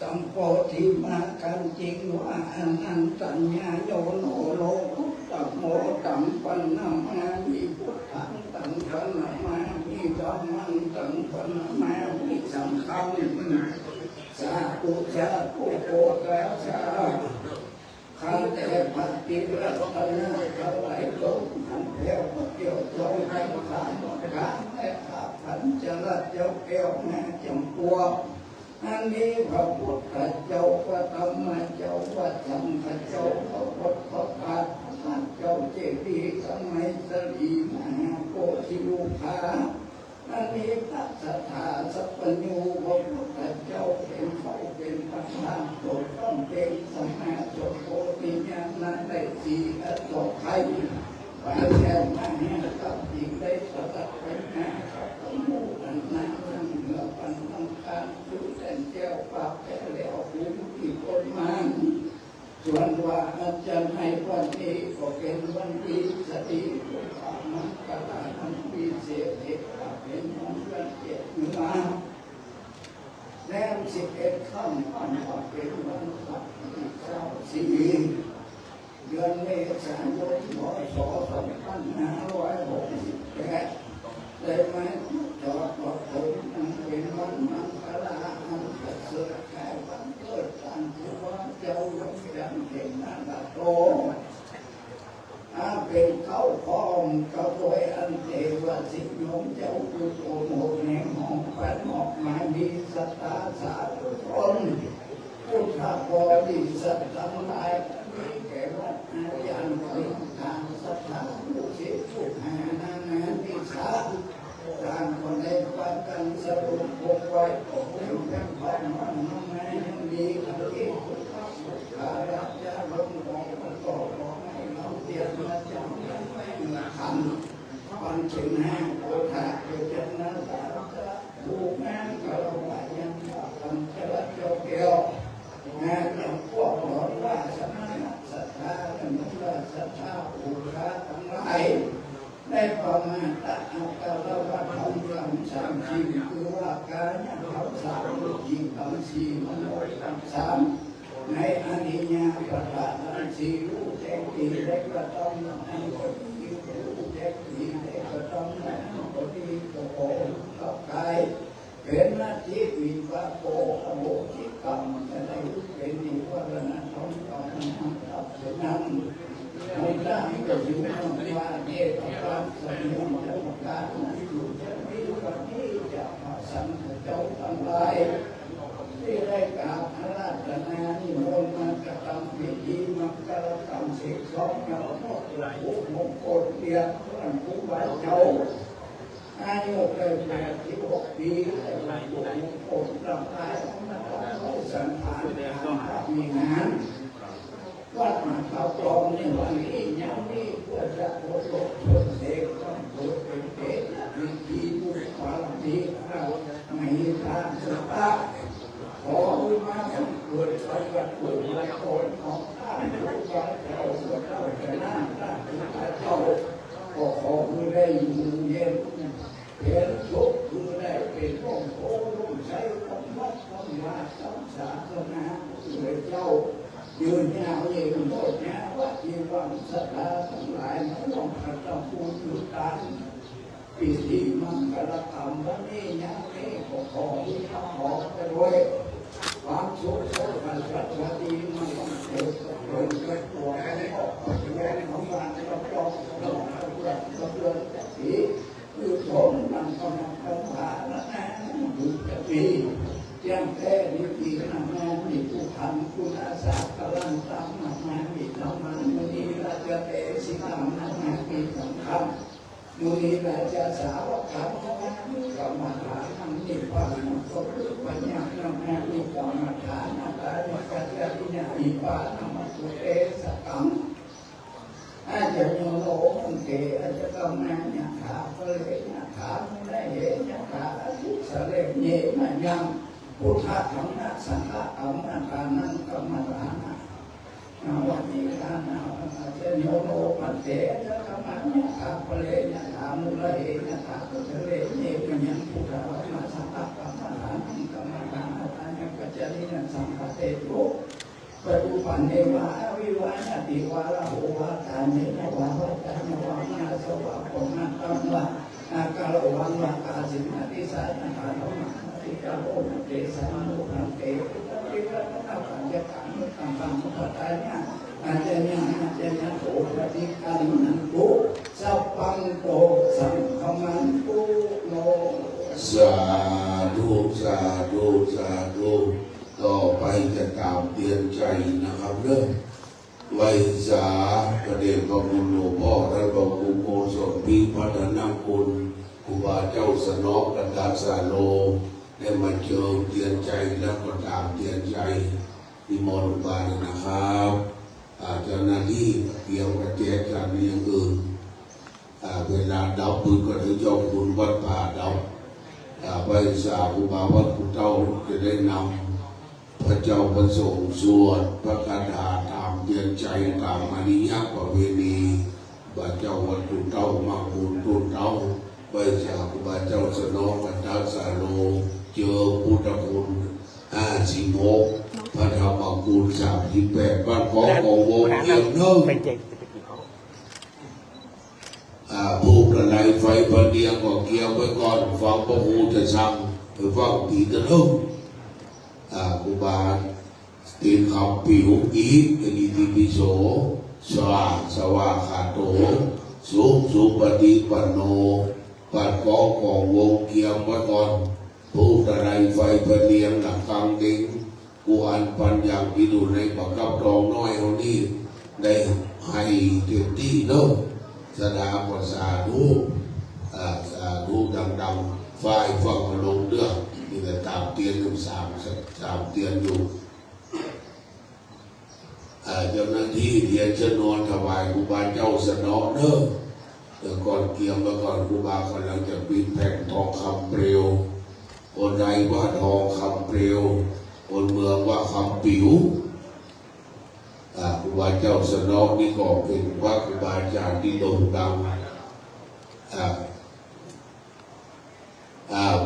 B: สัมโพธิมากันจริงว่าอันนั้นสัญญาโยโนโลกุตตโมตัมปันนามามิพุทธังตังปันนามามิธัมมังตังปันนามามิสังฆังสาธุสาธุโอกาสาขันเตปัตติรัตนะขันไหลลงขันเดียวเกี่ยวจงขันขาดขาดและขาดขันจะรัดเจ้าเกี่ยวแม่จำปัวอันนี้พระพุทธเจ้าพระธรรมเจ้าพระสังฆเจ้าพระพุทธพระธรรมเจ้าเจดีย์สมัยสรีมหาโพธิลูกค้าอันนี้พระสัทธาสัพพญูพระพุทธเจ้าเป็นเขาเป็นประธานโปรดต้องเป็นสมาโสโพธิญาณได้สีอัตโตไทยไปแก้มาให้กับจิตได้สลัดปัญหาของมูอันนั้นนั่งเหนือปันน้ำการดูแต่เจ้าปากแก่แล้วหูที่คนมันส่วนว่าอาจารย์ให้วันนี้ก็เป็นวันดีสติสุขมันกลายมันปีเสียเอกเป็นวันเจ็ดเนื้อแล้ว11 ค่ำวันก็เป็นวันพระที่24เดือนเมษายนพ.ศ. 2568ได้มาจอดรถผมนั่งเป็นวันมังคลาอันประเสริฐแก่วันเกิดท่านผู้ว่าเจ้ายกยันเก่งนาฏโตเป็นเข้าพร้อมกับโดยอันเทวสิโยมเจ้าผู้โตโมแห่งห้องแปดออกมามีสตาสาธุชนพุทธบริษัททั้งหลายมีแก่วัดอาจารย์ถึงทางสถานผู้เชี่ยวชาญนานาวิชาการคนในความกันสรุปพบไว้ผมยังความมันไม่ยังมีกันที่พุทธบุตรราชาลงของประกอบของให้เราเตียนมาจำยังไม่ละคำวันถึง5 โอทาเกิดจากนั้นจะดูงานกระวายังทำจะรับเจ้าเกี่ยวงานอย่างพวกหลอนว่าสมณะศรัทธาและมุขศรัทธาอุคาทั้งหลายได้ประมาทอัตตาละวัฏทำกรรม3 ชีวิตคือว่าการยังทำ3 ลูกยิงทำ4 มโนทำ3ในอนิญญาประกาศ4 ลูกแจ้งตีได้กระต้องอันก็ดีลูกแจ้งตีได้กระต้องอันก็ดีก็โผล่กับกายเป็นหน้าที่วิปัสสโกอโมจิกรรมจะได้เป็นนิวรณธรรมของมันทับเสนั้นในด้านก็อยู่ในว่าเนตความสมบูรณ์และการนั้นอยู่จะมีวันนี้จะมาสังฆเจ้าทั้งหลายที่ได้กล่าวพระราชนานิมนต์มากระทำพิธีมังคลกรรมเสกสองเงาโมกผู้มงคลเรียกท่านผู้บาเจ้าอายุได้86 ปีแต่ละผู้มงคลร่างกายสันฐานมีงานวัดมาเขากรองในวันนี้ยังนี้เพื่อจะโปรดชนเสกต้องโปรดเป็นเด็กวิธีบุญความดีเราไม่ทางสตาขอมาเกิดไปกับเกิดละคนของท่านผู้ว่าเจ้าเจ้าชนะท่านผู้ว่าเจ้าก็ขอให้ได้อยู่เย็นเป็นสุขคือได้เป็นมงคลรุ่งใช้ธรรมะธรรมะศาสนาด้วยเจ้ายืนยาวยืนโดดยาวว่าที่วังศรัทธาทั้งหลายนั้นต้องกระทำบุญอยู่ตามพิธีมังคลกรรมวันนี้ยังนี้ก็ขอที่ทำขอไปด้วยความสุขสุขภาพดีมันต้องเกิดขึ้นกับตัวของพ่อแม่ของบ้านเราต้องเรื่องที่คือคนมันต้องทำผ่านนะดูจะดีเจ้าแค่นี้ดีทำงานมีผู้ทำคุณอาสากำลังทำงานมีทำงานมือนี้ราชเตสิทำงานมีสำคัญมือนี้ราชสาวกขันธ์กรรมฐานทำนิพพานก็คือปัญญาทำงานมีกรรมฐานอะไรกัจจริยาอิปาธรรมสุเตสกังอาจจะโยโลมันเกอาจจะกำนันยาขาเปรย์ยาขาไม่ได้เห็นยาขาทุกสเลเยมันยัง
E: พุทธะธรรมะสังฆะธรรมะทานังกรรมฐานะวันนี้ทานาเจโนโลปัตเตจะธรรมะเนี่ยทาปะเลเนี่ยทามุเลเนี่ยทาปุถเลเนี่ยเป็นยังพุทธะธรรมะสังฆะธรรมะทานังกรรมฐานะทานังกัจจริยสังฆเตตุปฏิปันเนวะวิวานาติวาระโหวะตาเนนวะวะตาเนวะนาสวะปนะตัมวะอากาลวันวะกาสินาติสายนาธรรมะติกาโลมเตสานุพันเตปุตติวัฒนาปัญญาการมุตังปังมุตตายะอาจารย์โตปฏิการนันตุสัพพังโตสังฆมันตุโน
A: สาธุสาธุสาธุต่อไปจะตามเตือนใจนะครับเรื่องไว้สาประเดชพระคุณหลวงพ่อและพระครูโกศลพิพัฒนคุณครูบาเจ้าสนอกกันตาสาโลได้มาเจอเตือนใจแล้วก็ตามเตือนใจนิมนต์บาลนะครับเจ้าหน้าที่เกี่ยวกับแจกการเรียนอื่นเวลาดับปืนก็ถือเจ้าคุณวัดป่าดับไว้สาครูบาวัดคุณเจ้าจะได้นำพระเจ้าประสงค์สวดพระคาถาตามเตือนใจตามอริยประเพณีพระเจ้าวัดคุณเจ้ามาบุญตุนเจ้าไว้สาครูบาเจ้าสนองกันตาสาโลเจอพุทธคุณ56พระธรรมคุณ38บ้านของวงเยี่ยมเนิ่งผู้ประไลไฟประเดียงก็เกี่ยวไว้ก่อนฟังพระครูจะสั่งไปฟังตีตะนุ่งครูบาตีนคำผิวอีกอิติปิโสสวาขาโตสุปฏิปันโนปัดกองวงเกี่ยวไว้ก่อนผู้ประไลไฟประเดียงหลักกลางดิ่งกูอันปัญญาพิดูในปากกับรองน้อยเอานี่ได้ให้เต็มที่เนาะสดาภาษาดูดังๆฝ่ายฟังมาลงเรื่องนี่แต่ตามเตียนอยู่สามเตียนอยู่เจ้าหน้าที่เทียนชนวนถวายครูบาเจ้าสนอเนอะเดี๋ยวก่อนเกี่ยมแล้วก่อนครูบากำลังจะปิดแผ่นทองคำเปลวคนใดว่าทองคำเปลวคนเมืองว่าคำปิ๋วครูบาเจ้าสนอนี่ก็เป็นว่าครูบาอาจารย์ที่โด่งดัง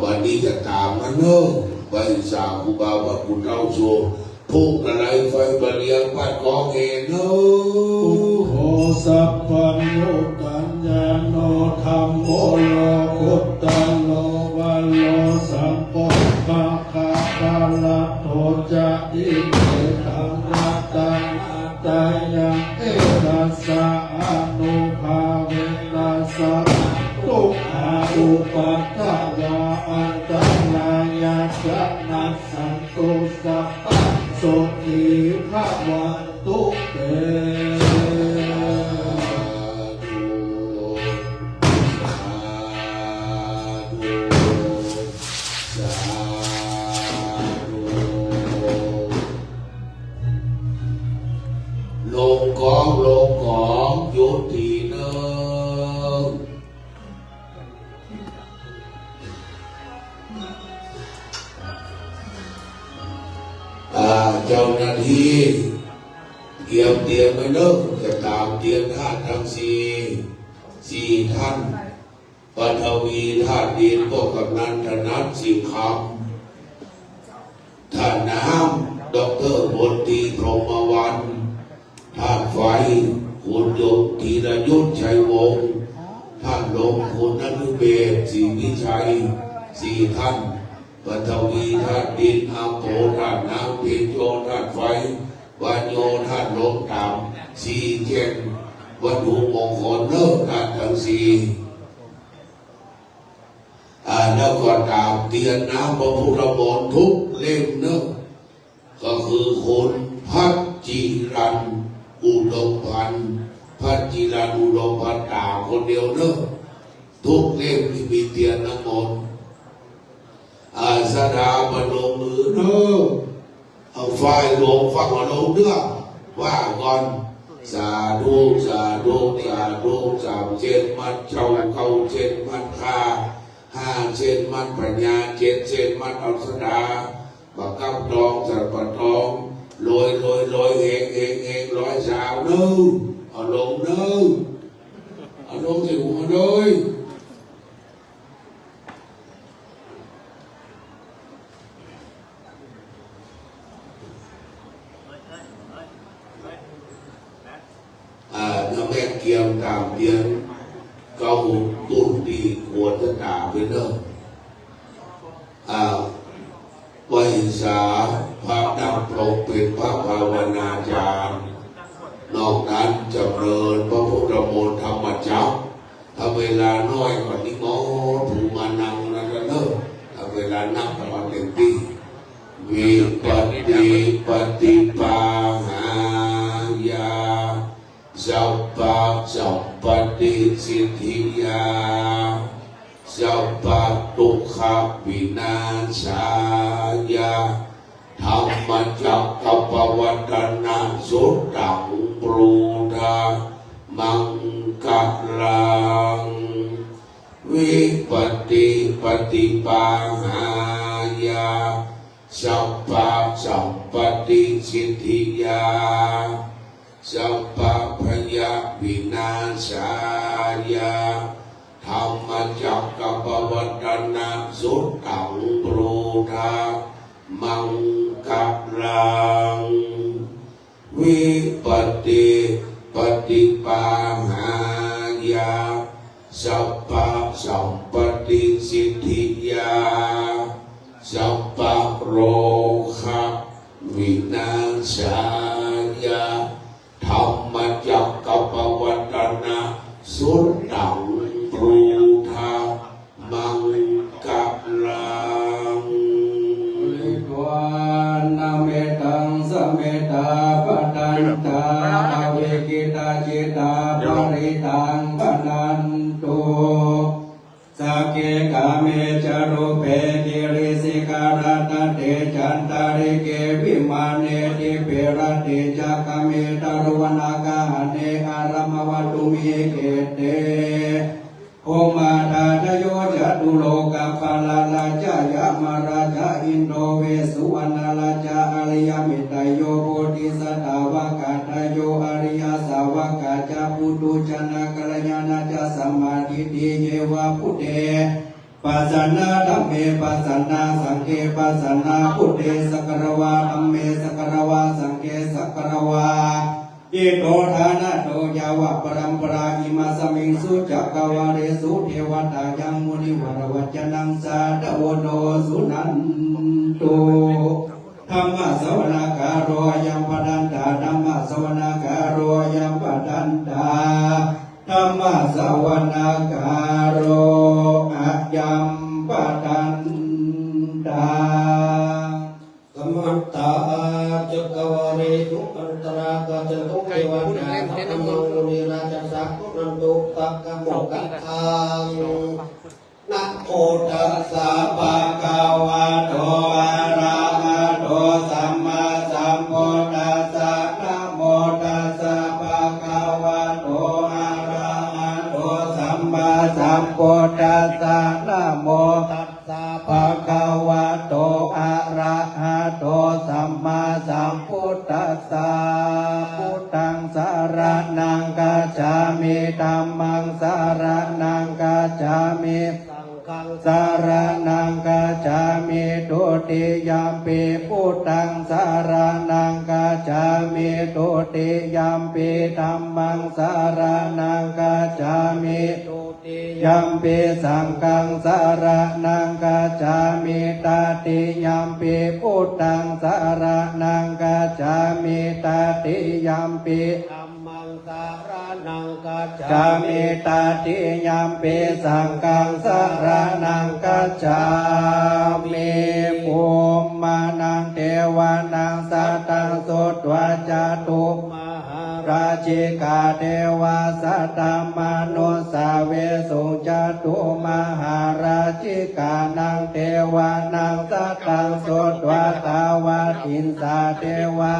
A: วันนี้จะตามกันเนอะใบสาครูบาว่าคุณเล่าโชว์ทุกอะไรไฟประเลียงปัดกองเองเนอะ
F: โหสัพพัญโยตัญญาโนธรรมโมโลกุตตโลวัลโลสัมปะคาคาลาโทจะอิเตธรรมตังตายังเอตัสสะอนุภาเวนัสสะทุกขาอุปัฏฐวะอันตรายาจะนัสสันตุสัพพะโสติภะวันตุเต
A: ลงของยุติเนงเจ้าหน้าที่เกี่ยวเตรียมไว้เนอะจะตามเตรียมท่านทั้งสี่ท่านปัทวีท่านดินพวกกำนันธนัทสิงห์คำท่านน้ำดอกเตอร์บนตรีพรหมวันท่านไฟคุณยกธีรยุทธชัยวงศ์ท่านลงคุณนันุเบศศรีวิชัยสี่ท่านปัทวีท่านดินอาโปท่านน้ำพิโยท่านไฟวานโยท่านลงตามสี่เจนวัตถุมงคลเลิกท่านทั้งสี่แล้วก็ตามเตียนน้ำพระพุทธมนต์ทุกเล่มเนอะก็คือคนพัชจิรันอุดมพันธ์พัชจิรันอุดมพันธ์ตามคนเดียวเนอะทุกเล่มที่มีเตียนน้ำมนต์สถาปนมมือเนอะเอาไฟลงฟังมาลงเรื่องว่าก่อนสาธุสาธุสาธุสามเช่นมัดเจ้าเขาเช่นมัดคา5 เช่นมัดปัญญา7 เช่นมัดอัศดา บักกับทองสัตว์ปะทองลอยเองร้อยสาวนึงเอาลงนึงเอาลงที่หัวเลยnó mẹ kiềm cảm biến cao hùng tụt đi của tất cả với nơi quay giá pháp đăng lộcเป็นพระภาวนาจารย์นอกนั้นจำเริญพระพุทธมนต์ธรรมจักรถ้าเวลาน้อยกว่านี้โมถูมานั่งนั่นก็เลิกถ้าเวลานั่งประมาณ1 ปีวิปฏิปาหายาสัพพะสัพปฏิสิทธิยาสัพพะทุกขวินาศายาธรรมจักรปวัตนะสุตตังปรูธามังกัลลังวิปฏิปาหายาสัพพะสัพปฏิสิทธิยาสัพพะพยาวินาศายาธรรมจักรปวัตนะสุตตังปรูธามังกัลลังวิปฏิปาหายาสัพพะสัพปฏิสิทธิยาสัพพะโรคะวินาศายาธรรมจักรปวัตนะสุตตังปรูธามังกัลลัง
B: ลิทวานาเมตังสเมตาปตันตาเวกิตาจิตาปริตังปนันตุสักเกกาเมจารุเปกิริสิการะตเตจันตาริเกวิมาเนติเปรเตจักเมตารวนากาเนอารมวัตุมิเกเตโอมาทาทโยจัตุโลกปาลาลาจายามาราชาอินโดเวสุวรรณลาจาอริยมิตโยโพธิสัตวกาตโยอริยสาวกาจาปุตุชนะกัลยาณจาสัมมาทิฏฐิเยวะพุทเตปัสสนาธัมเมปัสสนาสังเฆปัสสนาพุทเตสักรวาธัมเมสักรวาสังเฆสักรวาอิโตทานะโตยาวะปรัมปราอิมาสมิงสุจักกวาเรสุเทวตายังมุนิวรวัจนังสาดโวโนสุนันตุธรรมสวนาการโรยัมปดันตาธรรมสวนาการโรยัมปดันตาธรรมสวนาการโรอะยัมปดันตาสมัตตาจักวาเรสุอันตรากาจันตุเทวันนาธรรมังมุนีราชสักนันตุตักกะโมกัตถังนะโมตัสสะภะคะวะโตอะระหะโตสัมมาสัมพุทธัสสะนะโมตัสสะภะคะวะโตอะระหะโตสัมมาสัมพุทธัสสะนะโมตัสสะภะคะวะโตอะระหะโตสัมมาสัมพุทธัสสะพุทธังสรณังกัจฉามิธัมมังสรณังกัจฉามิสังฆังสรณังกัจฉามิทุติยัมปิพุทธังสรณังกัจฉามิทุติยัมปิธัมมังสรณังกัจฉามิทุติยัมปิสังฆังสรณังกัจฉามิตติยัมปิพุทธังสรณังกัจฉามิตติยัมปิธัมมังสรณังกัจฉามิตติยัมปิสังฆังสรณังกัจฉามิภูมิมานังเทวานังสัตตังสุตวะจตุมหา
D: ราชิกาเทวาสัตตมนุสาเวสุจตุมหาราชิกานังเทวานังสัตตังสุตวาตาวาทินสาเทวา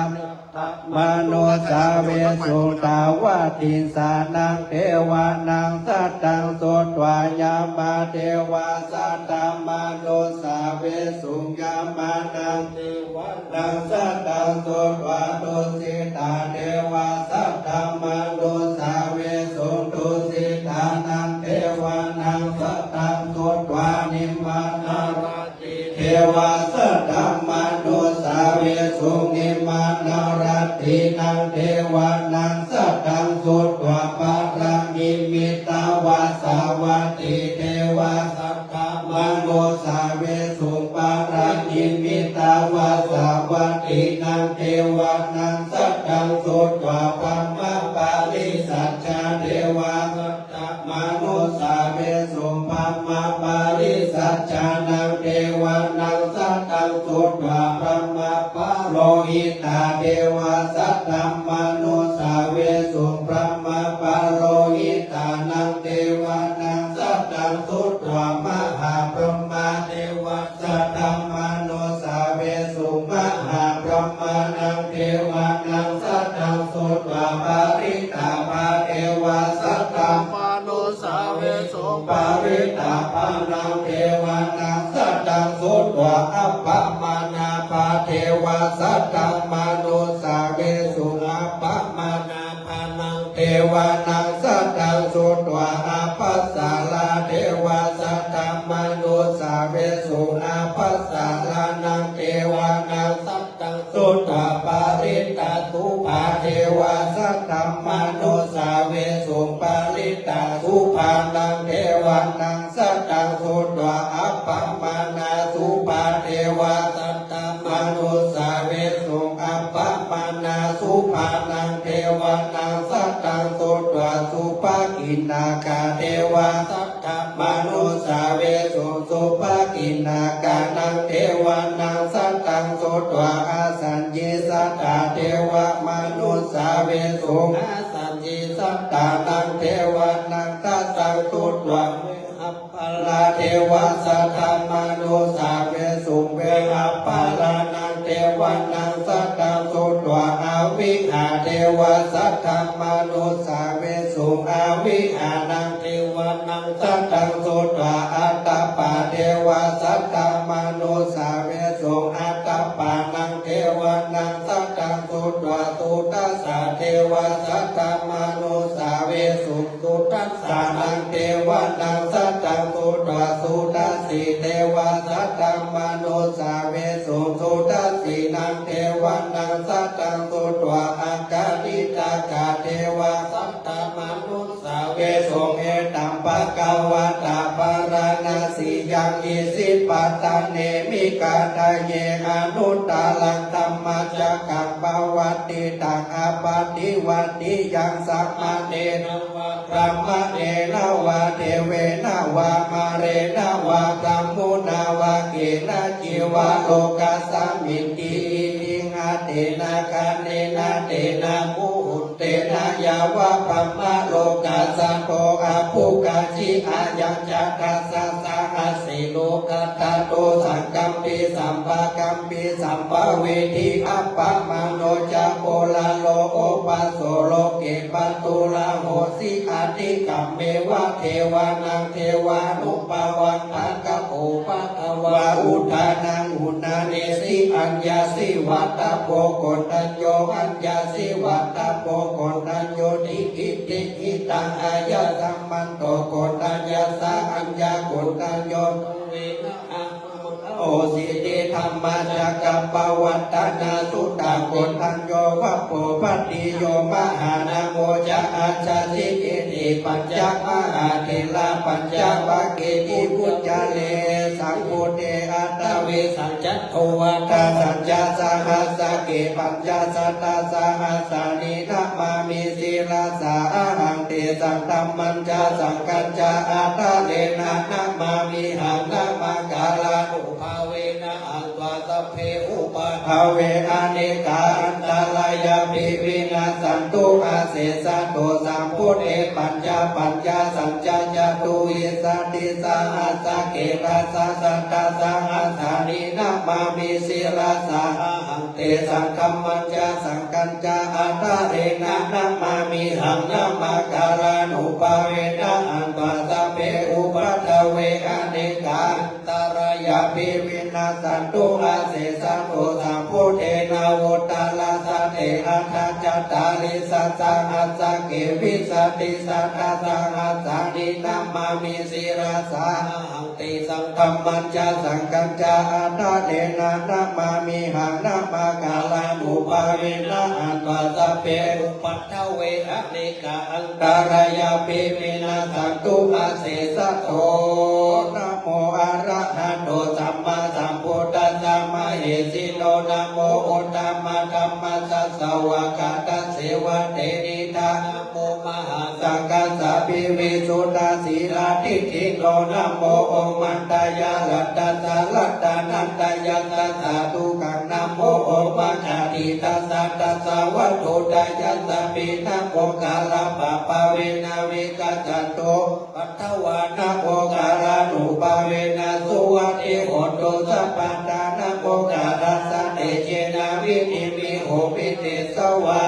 D: มโนสาเวสุตาวาทินสานังเทวานังสัตตังสุตวายามาเทวาสัตตมโนสาเวสุยามานังเทวานังสัตตังสุตวาตุสิตาเทวาสัตตมโนสาเวสุตุสิตานังเทวานังสัตตังสุตวานิมมานาราติเทวาสัตตมโนสาเวสุนิมมานาราตินังเทวานังสัตตังสุตวาปารามิมิตาวาสาวัติเทวาสัตตมโนสาเวสุปารามิมิตาวาสาวัตินังเทวานังสัตตังสุตวาปัมมะปาลิสัจจเทวาสัตตมโนสาเวสุปัมมะปาลิสัจจานังเทวานังสัตตังสุตวาปัมมะปาโลหิตาเทวาสัตตมโนสาเวสุปัมมะปาโลหิตานังเทวานังสัตตังสุตวามหาพรหมเทวาสัตตมโนสาเวสุมหาพรหมานังเทวานังสัตตังสุตวาปาริตาภาเทวาสัตตมโนสาเวสุปาริตาภานังเทวานังสัตตังสุตวาอัปปมานาภาเทวาสัตตมโนสาเวสุอัปปมานาภานังเทวานังสัตตังสุตวาอัปปัสสาลาเทวาสัตตมโนสาเวสุอัปปัสสาลานังเทวานังสัตตังสุตวาปาริตาสุภาเทวาสัตตมโนสาเวสุปาริตาสุภานังเทวานังสัตตังสุตวาอัปปมานาสุภาเทวาสัตตมโนสาเวสุอัปปมานาสุภานังเทวานังสัตตังสุตวาสุภากินาคาเทวาสัตตมโนสาเวสุสุภากินาคานังเทวานังสัตตังสุตวาอาสัญญิสัตตาเทวามโนสาเวสุอาสัญญิสัตตานังเทวานังตัสสังสุตวาอัปปลาเทวาสัตตมโนสาเวสุเวอัปปลานังเทวานังสัตตังสุตวาอาวิหาเทวาสัตตมโนสาเวสุอาวิหานังเทวานังสัตตังสุตวาอัตตปาเทวาสัตตมโนสาเวสุอัตตปานังเทวานังสัตตังสุตวาสุตัสสะเทวาสัตตมโนสาเวสุสุตัสสะนังเทวานังสัตตังสุตวาสุตัสสิเทวาสัตตมโนสาเวสุสุตัสสินังเทวานังสัตตังสุตวาอากาลิตากาเทวาสัตตมโนสาเวสุเอตัมปะกวาตาปาราณสียังอิสิปัตตเนมิกาตเยอนุตตาลังธรรมจักขังปวัตติตังอาปาติวัตติยังสัมมาเนนวะพระมะเนนวะเทเวนะวะมาเรนะวะกัมมุนาวะเกนะจิวะโลกัสสมิงติติงาเตนะกาเนนะเตนะมุอุตเตนะยาวะพระมะโลกัสสะโตอาภุกาจิอายังจักขัสสะสหัสสิโลกัตตะโตสังกัมปิสัมปะกัมปิสัมปะเวทิอัปปะมโนจะโพลาโลโอปัสโสโลเกปัตตุลาโหสิอาติกัมเมวะเทวานังเทวานุปวังอังกะโอปะทวาอุทานังอุณาเนสิอัญญาสิวัตตะโพโกตัญโยอัญญาสิวัตตะโพโกตัญโยทิอิติอิตังอายะสัมมันโตโกตัญญาสะอัญญาโกตัญโยเวนะอังโอสิติธรรมจักกัปปวัตตนาสุตตะโกตัญโยวัปโปปัตติโยมหานะโมจะอาจาสิกิติปัญจมหาเทลาปัญจวัคคีติพุทธเลสังพุเตอัตตเวสัจจโทวตาสัจจสหัสสะเกปัญจสัตตสหัสสานินะมามิสิลาสาหังเตสังธัมมัญจสังกัญจอัตตะเลนะนะมามิหังนะมะกาลานุภาเวนะอัตวา สัพเพอุปาทเวอเนกาอันตรายาภิวินาสันตุอาเสสะโตสัมพุทเอปัญญาสัจจาตุยิสันติสาหัสะเกราสะสัตตาสังอาสานินามามิศิราสาหังเตสังคัมมัญจาสังกัญจาอัตเรนะนามามิหังนามาการานุปาเวนะอันตัสสะเปอุปัฏฐเวอเนกาอันตรายาภิวินาสันตุอาเสสะโตสัมพุทเทนาโวตาลาสะเตอัฏฐจัตตาริสัสสะหัสสะเกวิสติสัทธาสังหัสสานินามามิศิราสาหังติสังคัมมัญจาสังกัญจาอัตเรนะนามามิหังนามาการานุปาเวนะอันตัสสะเปอุปัฏฐเวอเนกาอันตรายาภิวินาสันตุอาเสสะโตนะโมอะระหะโตสัมมาสัมพุทธัสสะมะเหสิโนนะโมอุตตมะธัมมัสสะสวะกะตะเสวะเตนิทานะโมมหาสังฆัสสะภิวิสุทธาสีลาทิฏฐิโนนะโมโอมันตายาลัตตะสาลัตตานันตยัสสะสาธุกังนะโมโอมัจจติตัสสะตัสสะวัตถุตยัสสะปินะโมกาลปะปะเวนะเวกัจจันโตปัทถวานะโมกาลานุปะเวนะสุวัติโหตุสัพพันธานะโมกาลสะเตเจนะวินิมิโหปิเตสวา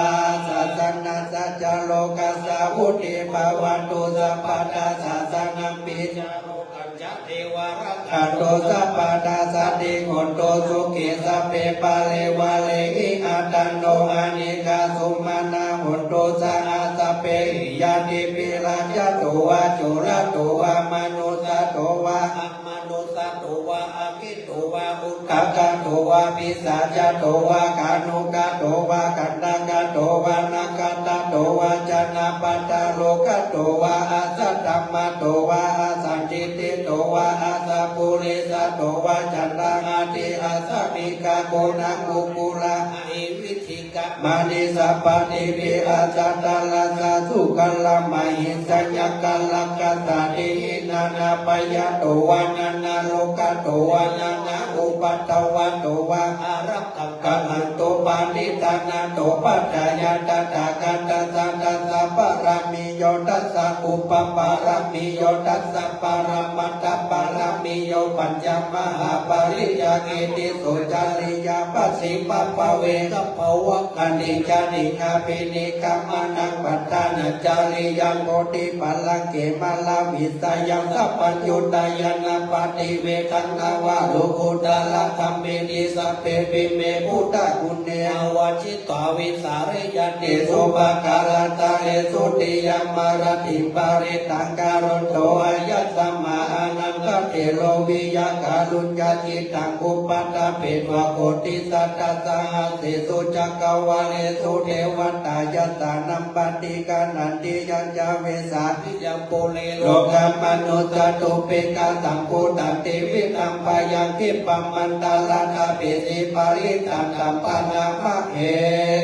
D: สัสสนะสัจจโลกัสสะวุติภาวันตุสัพพะทาสัสสนัมปิจารุกัญจเทวารักขันโตสัพพะทาสัตติโกโตสุขิสัพเพปะเลวะเลหิอัตตันโนอานิกาสุมาณาหุนโตสะอาสัพเพหิยาติปิราชโตวะจุรโตวะมนุสโตวะอัมมนุสโตวะอภิโตวะอุทธักโตวะปิสาจโตวะกานุกโตวะกันตกโตวะนาคตโตวะจนะปัตตาโลกโตวะอาสัตตมะโตวะอาสัจจิติโตวะอาสัพพุริสโตวะจันตังอาติอาสัพพิกาโกนังอุปุระอิวิธิกะมานิสัพพะติปิอาจัตตาลาสาสุกัลละมหิสัญญกัลละกัตตาตินานาปยโตวะนานาโลกโตวะนานาอุปัตตวะโตวะอารักขกัลหันโตปานิตานาโตปัจจายตัตตะกันตัสสะตัสสะปะรามิโยตัสสะอุปปารามิโยตัสสะปะรามัตถปารามิโยปัญจมหาปริยาเกติโสจาริยาปัสสิปะปะเวกัปปวะกันิจานิคาปินิกัมมานังปัตตานาจาริยังโกติปัลลังเกมาลาวิสายังสัพพัญญุตายานาปฏิเวทังนาวะโลกุตาลาธัมเมนิสัพเพปิเมพุทธกุณเนวชิตาวิสาริยันติโสภะกาลตาเอสุติยามารติปาริตังการุโตอายัสสมาอานังกเตโลวิยากาลุญญาจิตังอุปัฏฐเปตวะโกติสัตตะสหัสสิสุจักกวาเลสุเทวตายัสสานัมปติกานันติยัญจเวสาทิยมโปเลโลกามนุสตุเปกาสัมพุตติวิตัมปายังคิปมันตาลานาปิสิปาริตันตัมปนามะเอ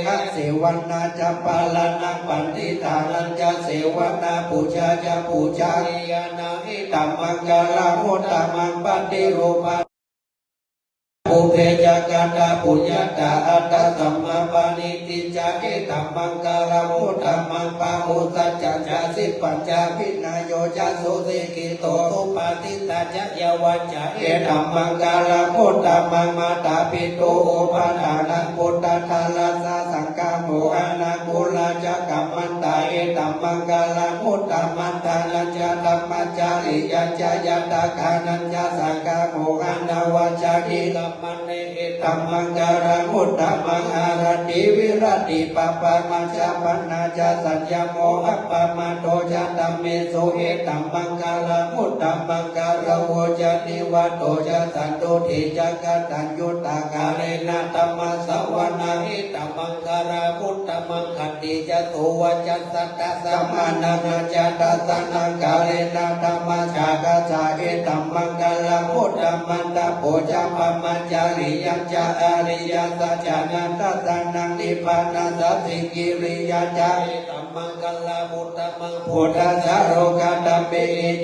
D: อะเสวนาจะปาลานังปันติทานันจะเสวนาปูชาจะปูชาริยานาหิตัมมังกาลามุตตมังปันติโรปาปุเพจักตาปุญญาตาอัตตสัมมาปานิติจักเกตัมมังกาลามุตตมังปามุตตัจจาสิปัญจวินายโยจัสสุสิกิโตสุปาติตาจะยวัจจะเอตัมมังกาลามุตตมังมาตาปิโตโอปาทานังพุทธทาราสาสังฆโมอานาคุลาจักกัมมันตาเอตัมมังกาลามุตตมันตานัญจตัมมัจจาริยัญจยตากานัญจสังฆโมอานาวัจจิกัมมันเนเอตัมมังการามุตตมังอารติวิรติปะปะมัจจปันนาจสัญญโมหัปปะมาโตจะตัมเมสุเอตัมมังการามุตตมังการโวจะนิวัตโตจะสันตุทิจักตัญญุตตาการเรนะตัมมัสสวนาเอตัมมังการามุตตม มังคันติจะโตวัจสัตตะสัมมานานาจะตัสสะนังกาเลนะธรรมจากาจาเอตัมมังกลพุทธมันตะโพจาปมัญจาริยัญจาอริยสัจจานันตสานังนิพพานัสสิกิริยจาเอตัมมังกลพุทธมังพุทธสาโรกาตัมเป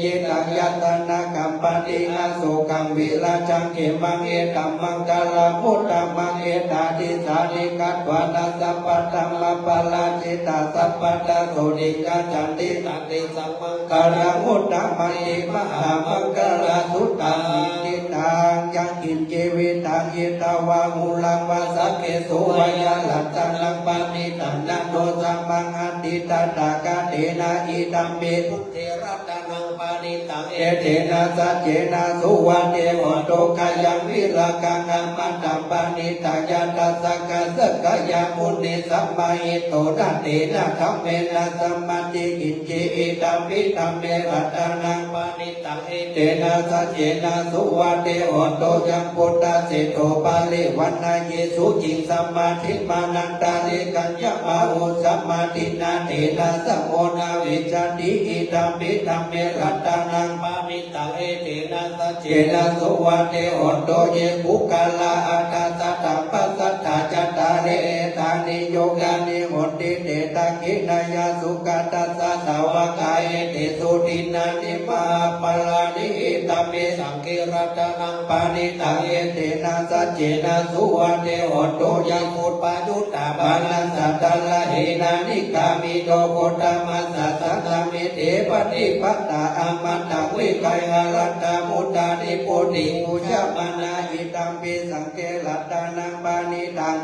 D: จิตังยัตนากัมปตินาสุกังวิราชังเขมังเอตัมมังกลพุทธมังเอตาติสานิกัตวานาสัพพะธัมมปะลาจิตาสัพพะตะโสดิกาจันติตันติสัมมังกลพุทธมังเอมหามังกลสุตตังจิตังยังกินเจวิตังยิตาวาหุลังวาสักเกสุวายาลัตตังลังปานิตันนันโนสัมมังอันติตาตากาเตนะอิตัมเมพุทเทระตานังปานิตังเอเทนะสัจเจนะสุวันเดวะโตกายังวิรากังอัมมันตัมปานิตายาตัสสะกะสะกะยามุนิสัมมาหิโตนะเตนะธัมเมนะสัมมาติกินเจอิตัมปิตัมเมรัตนังปานิตังเอเตนะสัจเจนะสุวันเดวะโตยังพุทธะเสโตปาลิวันนาเยสุจิงสัมมาทิมานันตาลิกัญญามาโอสัมมาทินาเตนะสัมโมนาวิจาติอิตัมปิตัมเมรัตนังปานิตังเอเตนะสัจเจนะสุวันเดวะโตเยปุกาลาอัตตะตัมปัสสัทธาจัตตาเรธานิโยกานิโหติเตตะกินายาสุกัตตัสสะสาวกายเตสุตินานิมาปลานิตัมเมสังเกรัตนังปานิตังเอเตนะสัจเจนะสุวันเดวะโตยังมุตปายุตตาบาลันสัตตะละเหนานิกามิโตโพธามัสสะสัตตามิเตปฏิปัตตาอามันตะวิกายหรัตตามุตตานิโพธิมุจามานาอิตัมปิสังเกรัตนังปานิตัง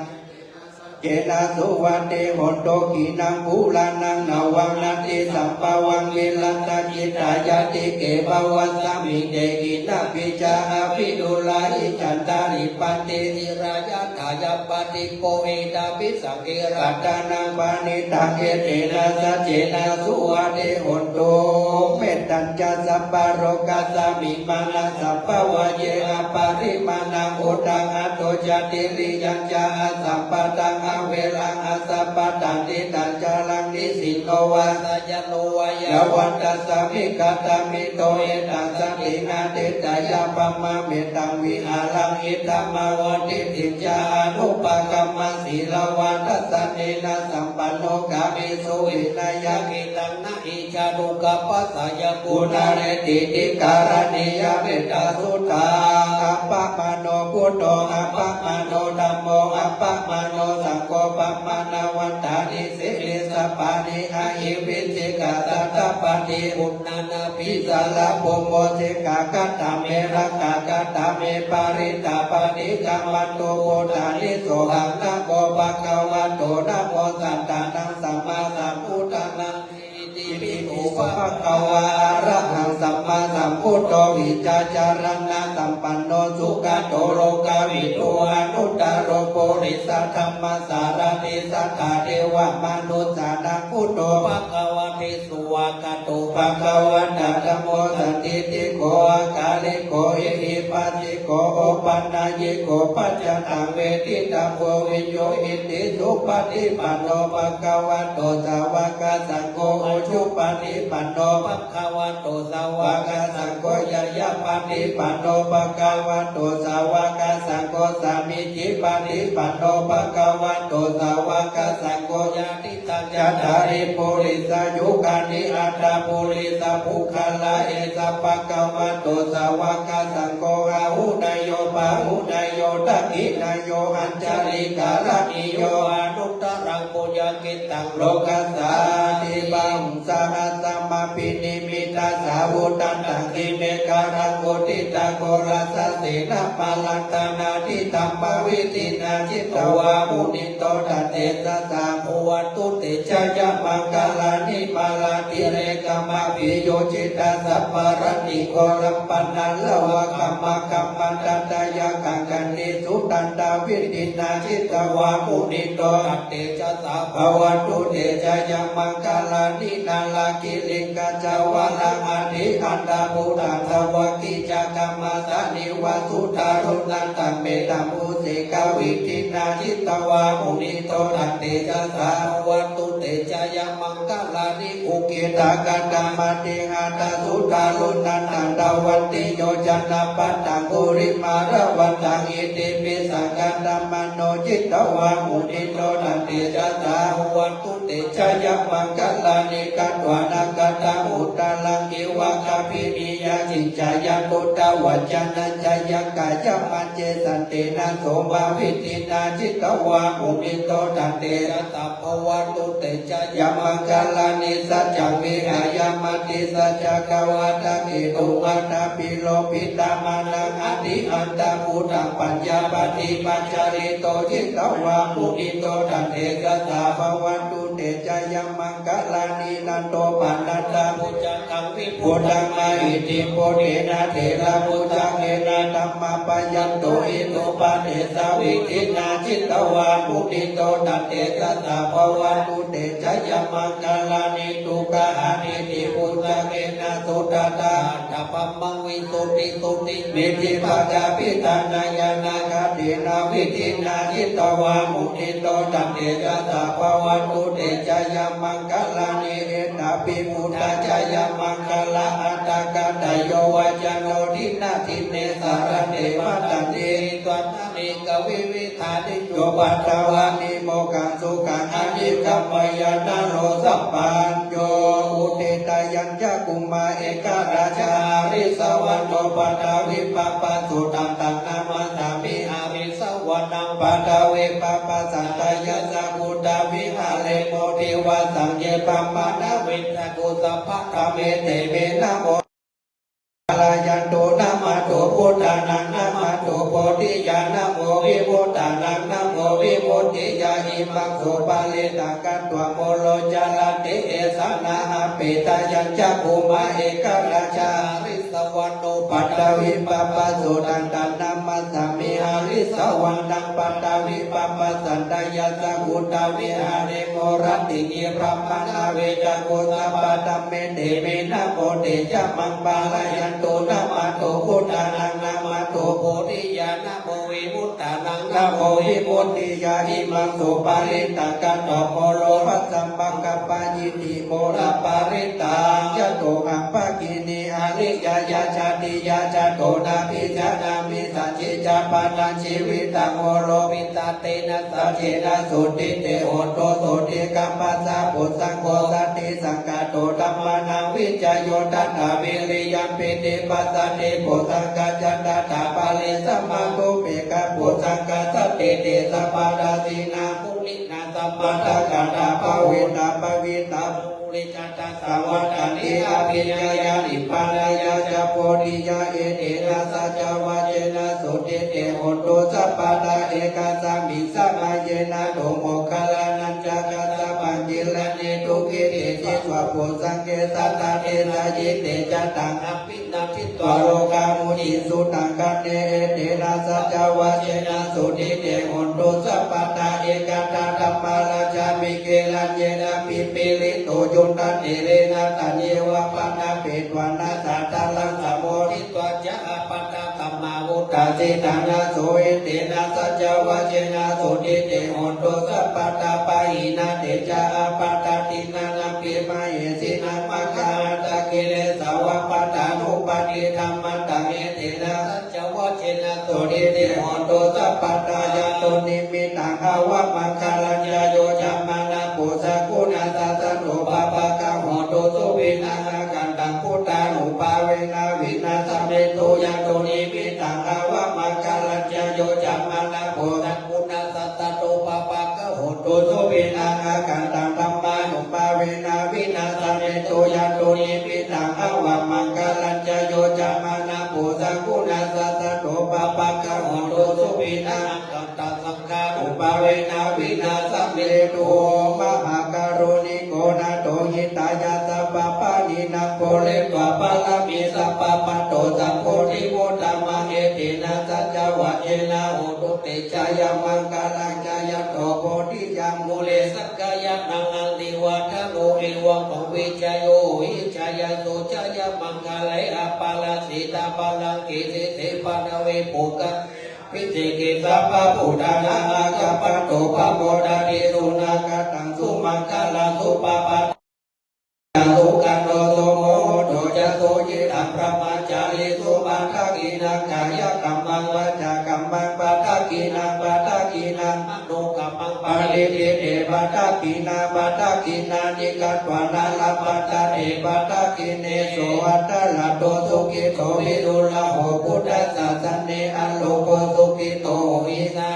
D: เจนะสุวันเตโหโตกีนังภูลานังนาวังนาติสัมปวังเวลันตาจิตายาติเกภวัสสามิเตกินาปิจาภิดุลาหิจันตาริปันตินิรายาทายปฏิโกเอตาปิสังเกรัตนังปานิตังเอเตนะสัจเจนะสุวันเตโหโตเมตตัญจะสัพพะโรกัสสามิมานะสัพพะวะเยอปาริมาณังอุตังอัตโตจติริยัญจาสัพพะตังเวลังอาสัพพตันติตัญจารังนิสิโนวาสยโนวายาวันตัสสะมิกตามิโตเอตัสสะตินาเตตายาปมะเมตังวิหารังอิตัมมะวันติติจานุปกัมมะศีลวันตัสสะเนนะสัมปันโนกามิสุอินายากิตังนะอิจารุกัปปะสายกุณาเรติติการณิยเมตตาสุตาอัปปะมโนพุทโธอัปปะมโนธัมโมอัปปะมโนสังโฆปัมมานาวันตานิสิริสปานิอาหิวิจิกาตัตตปฏิอุณนานาภิสาลภูโมเจกากัตตเมรักกากัตตเมปาริตาปฏิกามันโตโพธานิโสหังนะโมภะคะวะโตนะโมสัตตานังสัมมาสัมพุทธังติปิโอภะคะวะอะระหังสัมมาสัมพุทโธวิจาจารณะสัมปันโนสุขโตโลกาวิโตอนุตตโรโพริสัทธัมมาสารติสัทธาเทวมนุษย์สานังพุทโธภะคะวะเทสุวากโตภะคะวันตะธัมโมสันติติโกอากาลิโกอิหิปัสสิโกโอปันนายิโกปัจจตังเวทิตังโววิโยอิติสุปฏิปันโนภะคะวะโตสาวกสังโฆโอชุปฏิปันโนภะคะวะโตสาวกสังโฆยะยะปฏิปันโนภะคะวะโตสาวกสังโฆสามิจิปฏิปันโนภะคะวะโตสาวกสังโฆญาติตัญญาธาริปุริสายุกานิอัตตาปุริสาภุคลาเอสัพพะคะวะโตสาวกสังโฆอาหุนายโยปะหุนายโยตักขินายโยอัญจาริกาลนิโยอนุตตรังปุญญกิตังโลกัสสาติบังสหัสสมาปินิมิตาสาวุตันตังกิเมการังโกติตาโกรัสสะนะปัลลันตนาทิตัมปวิตินาจิตวามุนิโตตัเตสะสาโอวัตุเตชะยะมังกาลานิมาลาติเรกมะปิโยจิตาสัพพารติโกรัมปันนัลละวะกัมมะกัมมันตตายะกังกันติสุต ตันตาวิตินาจิตวามุนิโตตัตเตชะสาภวันตุเตชะยังมังคลานินาลากิลิงกัจจวาลังอธิอันดาภูตังทวกิจักรรมสานิวสุตารุนันตังเมตัมภูสิกาวิตินาจิตวามุนิโตตัตเตชะสาภวันตุเตชะยังมังคลานิอุกิตากัตมาเตหัตสุตารุนันตังดาวันติโยจันนปัตตังกุริมาระวันตังอิติปิสังกัตมโนจิตวามุนิโตตัตเตชะสาภวันตุเตชะยังมังคลานิกัตวานังกัตมุตตะลังกิวะคาปินิยาจิจายาตุตวัจจนัญจยังกายมันเจสันตินาโสมาวิตินาจิตวามุนิโตตัตเตระตะภวันตุเตชะยังมังคลานิสัจจวิหายามติสัจจกวัตติตุอัตตปิโลปิตามานังอธิอันตมุตังปัญญาปฏิปัจจาริโตจิตวามุนิโตตัตเตระตะภวันตุเตชะยังมังคลานินันโตปันนันตามุจจังวิปุตังมาอิติโปเดนะเถระมุจังเอนะธัมมาปยันโตอิโตปะเนสาวิตินาจิตวามุนิโตตัตเตระตะภวันตุเตชะยังมังคลานิทุกะอานิติปุจังเอนะสุตตาตัปปมังวิสุติสุติมิติภะกาปิตานายานาคตินาวิตินาจิตวามุนิโตตัตเตระตะภวันตุเตชะยังมังคลานิเอนะปิมุตตะจายมังคลาอัตตะกะตโยวัจโนทินาทิเนสารเนวัตเตตวัตนิกวิวิธานิโยปัตตวานิโมกังสุขังอนิคัมมยานาโรสัพพัญโยอุเตตายัญจะกุมาเอกราชาริสวันโตปัตตวิปปะสุตังตังนามาสามิอาริสวนังปัตตเวปปะสันตยัสสะกุตวิหาเลโมทิวาสังเยปัมมานาวิตะกุสัพพะธเมเตเมนะโมลายันโตนะมาโตพุทธานังนะมาโตโพธิญาณโมวิมุตตานังนะโมวิมุตติญาณิมังโสปาเลตังกัตวะโมโลจาลาติเอสานาหะเปตายัญจะภูมาเอกราชาริสวันโนปัตตวิปปะสุตังตันนามัสสามิหาริสวันตังปัตตวิปปะสันตยัสสะกุตวิหาริโมรติเยพระมนาเวจโกสัพพะธัมเมเตเมนะโมเตจะมังปาลายันโตนะมาโตพุทธานังนะมาโตโพธิญาณโมวิมุตตานังนะโมวิมุตติญาณิมังโสปาริตังกัตโตโมโลภัสสัมปังกัปปะยิติโมระปาริตังยะโตอัปปะกินีอาริยายาชาติยาจโตนาภิจานามิสัจจิจาปานังชีวิตังโมโลวิตาเตนะสัจเจนะสุติเตโหโตโสติกัมปัสสะปุสังโฆสัตติสังกาโตธัมมานังวิจโยตัตถาวิริยัมปิติปัสสะเตปุสังกาจันตถาปาเลสัมมาโกเปกะปุสังกาสัตติเตสัพพะดาสีนาภูรินาสัมมาตะกัตถาภเวนะภวิตาภูริจัตตาสวัตตันติอาภิญญายานิปานายาจะโพธิยาเอเตนะสัจวะเจนะสุติเตโหตุสัพพะดาเอกาสัมมิสัมมาเยนะโตโมคลานันจักสัพพัญญิลเนตุกิเตจิตวะโพสังเกสัตตาเตนะยิเตจัตตังอภินาภิตวโลกามุนิสุตังกัเนเตนะสัจวะเจนะสุติเตโหตุสัพพะดาเอกาตาธัมมาราชามิเกลัญเยนะปิปิลิโตจุนตันเตเรนะตันเยวะปะนะเปตวานะสัตตลังสมโมทิตวะจะอปัตตะธัมมาวุตตาสิตานะโสเอเตนะสัจวะเจนะสุติเตโหตุสัพพะดาปะหินะเตจะอปัตตะตินะนะปิมาเยสินะมะคะตะกิเลสาวะปัตตานุปาทิธัมมัตตะเมเตนะสัจวะเจนะสุติเตโหตุสัพพะดายันตุนิมิตังภาวะมังคลัญญโยจัมมานะปุสะกุณาสัสสะโนปะปะกะโหตุสุวินากันตังพุทธานุภาเวนะวินาสเมโตยันตุนิมิตังภาวะมังคลัญญโยจัมมานะปุสะกุณาสัสสะโนปะปะกะโหตุสุวินากันตังธัมมานุภาเวนะวินาสเมโตยันตุนิมิตังภาวะมังคลัญญโยจัมมานะปุสะกุณาสัสสะโนปะปะกะโหตุสุวินากันตังสังฆานุภาเวนะวินาสเมโตมหาการุณิโกนาโตหิตายาสัพพะปะนินะโกเลปะปะ
B: ลมิสัพพะปัตโตสัพโพธิโมตตมะเอตินาสัจจวะเยนาโหตุติจายามังกาลังจายโตโพธิยังมุเลสักกายะนังอันติวัฏโลเอวังปวิจโยหิจายโสจายามังกาลัยอาปาลสิตาปาลังกิติเตปะเวปุกะพิจิกิสัพพะพุทธานาคัปปะโตปะโมดาริรุณากตังสุมังคลาสุปปะสุกันโตโสโมโตจะโสจิตังพระมาจาริสุมาทากินังกายกัมมังวาจากัมมังปะทากินังปะทากินังมโนกัมมังปะริเตเตปะทากินาปะทากินานิกัตวานาลปะทะเอปะทากิเนโสอัตตละโตสุขิโตวิรุลโหพุทธัสสะสันเนอโลโกสุขิโตวิสา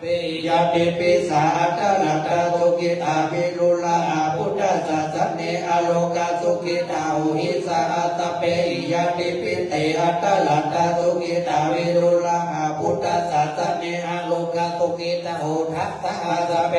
B: ปิยติปิสาอัตตละตาสุขิตาวิรุลาพุทธัสสะสันเนอโลกาสุขิตาวิสาตเปยติปิเตอัตตละตาสุขิตาวิรุลาพุทธัสสะสันเนอโลกาสุขิตาโอทัสสะตเป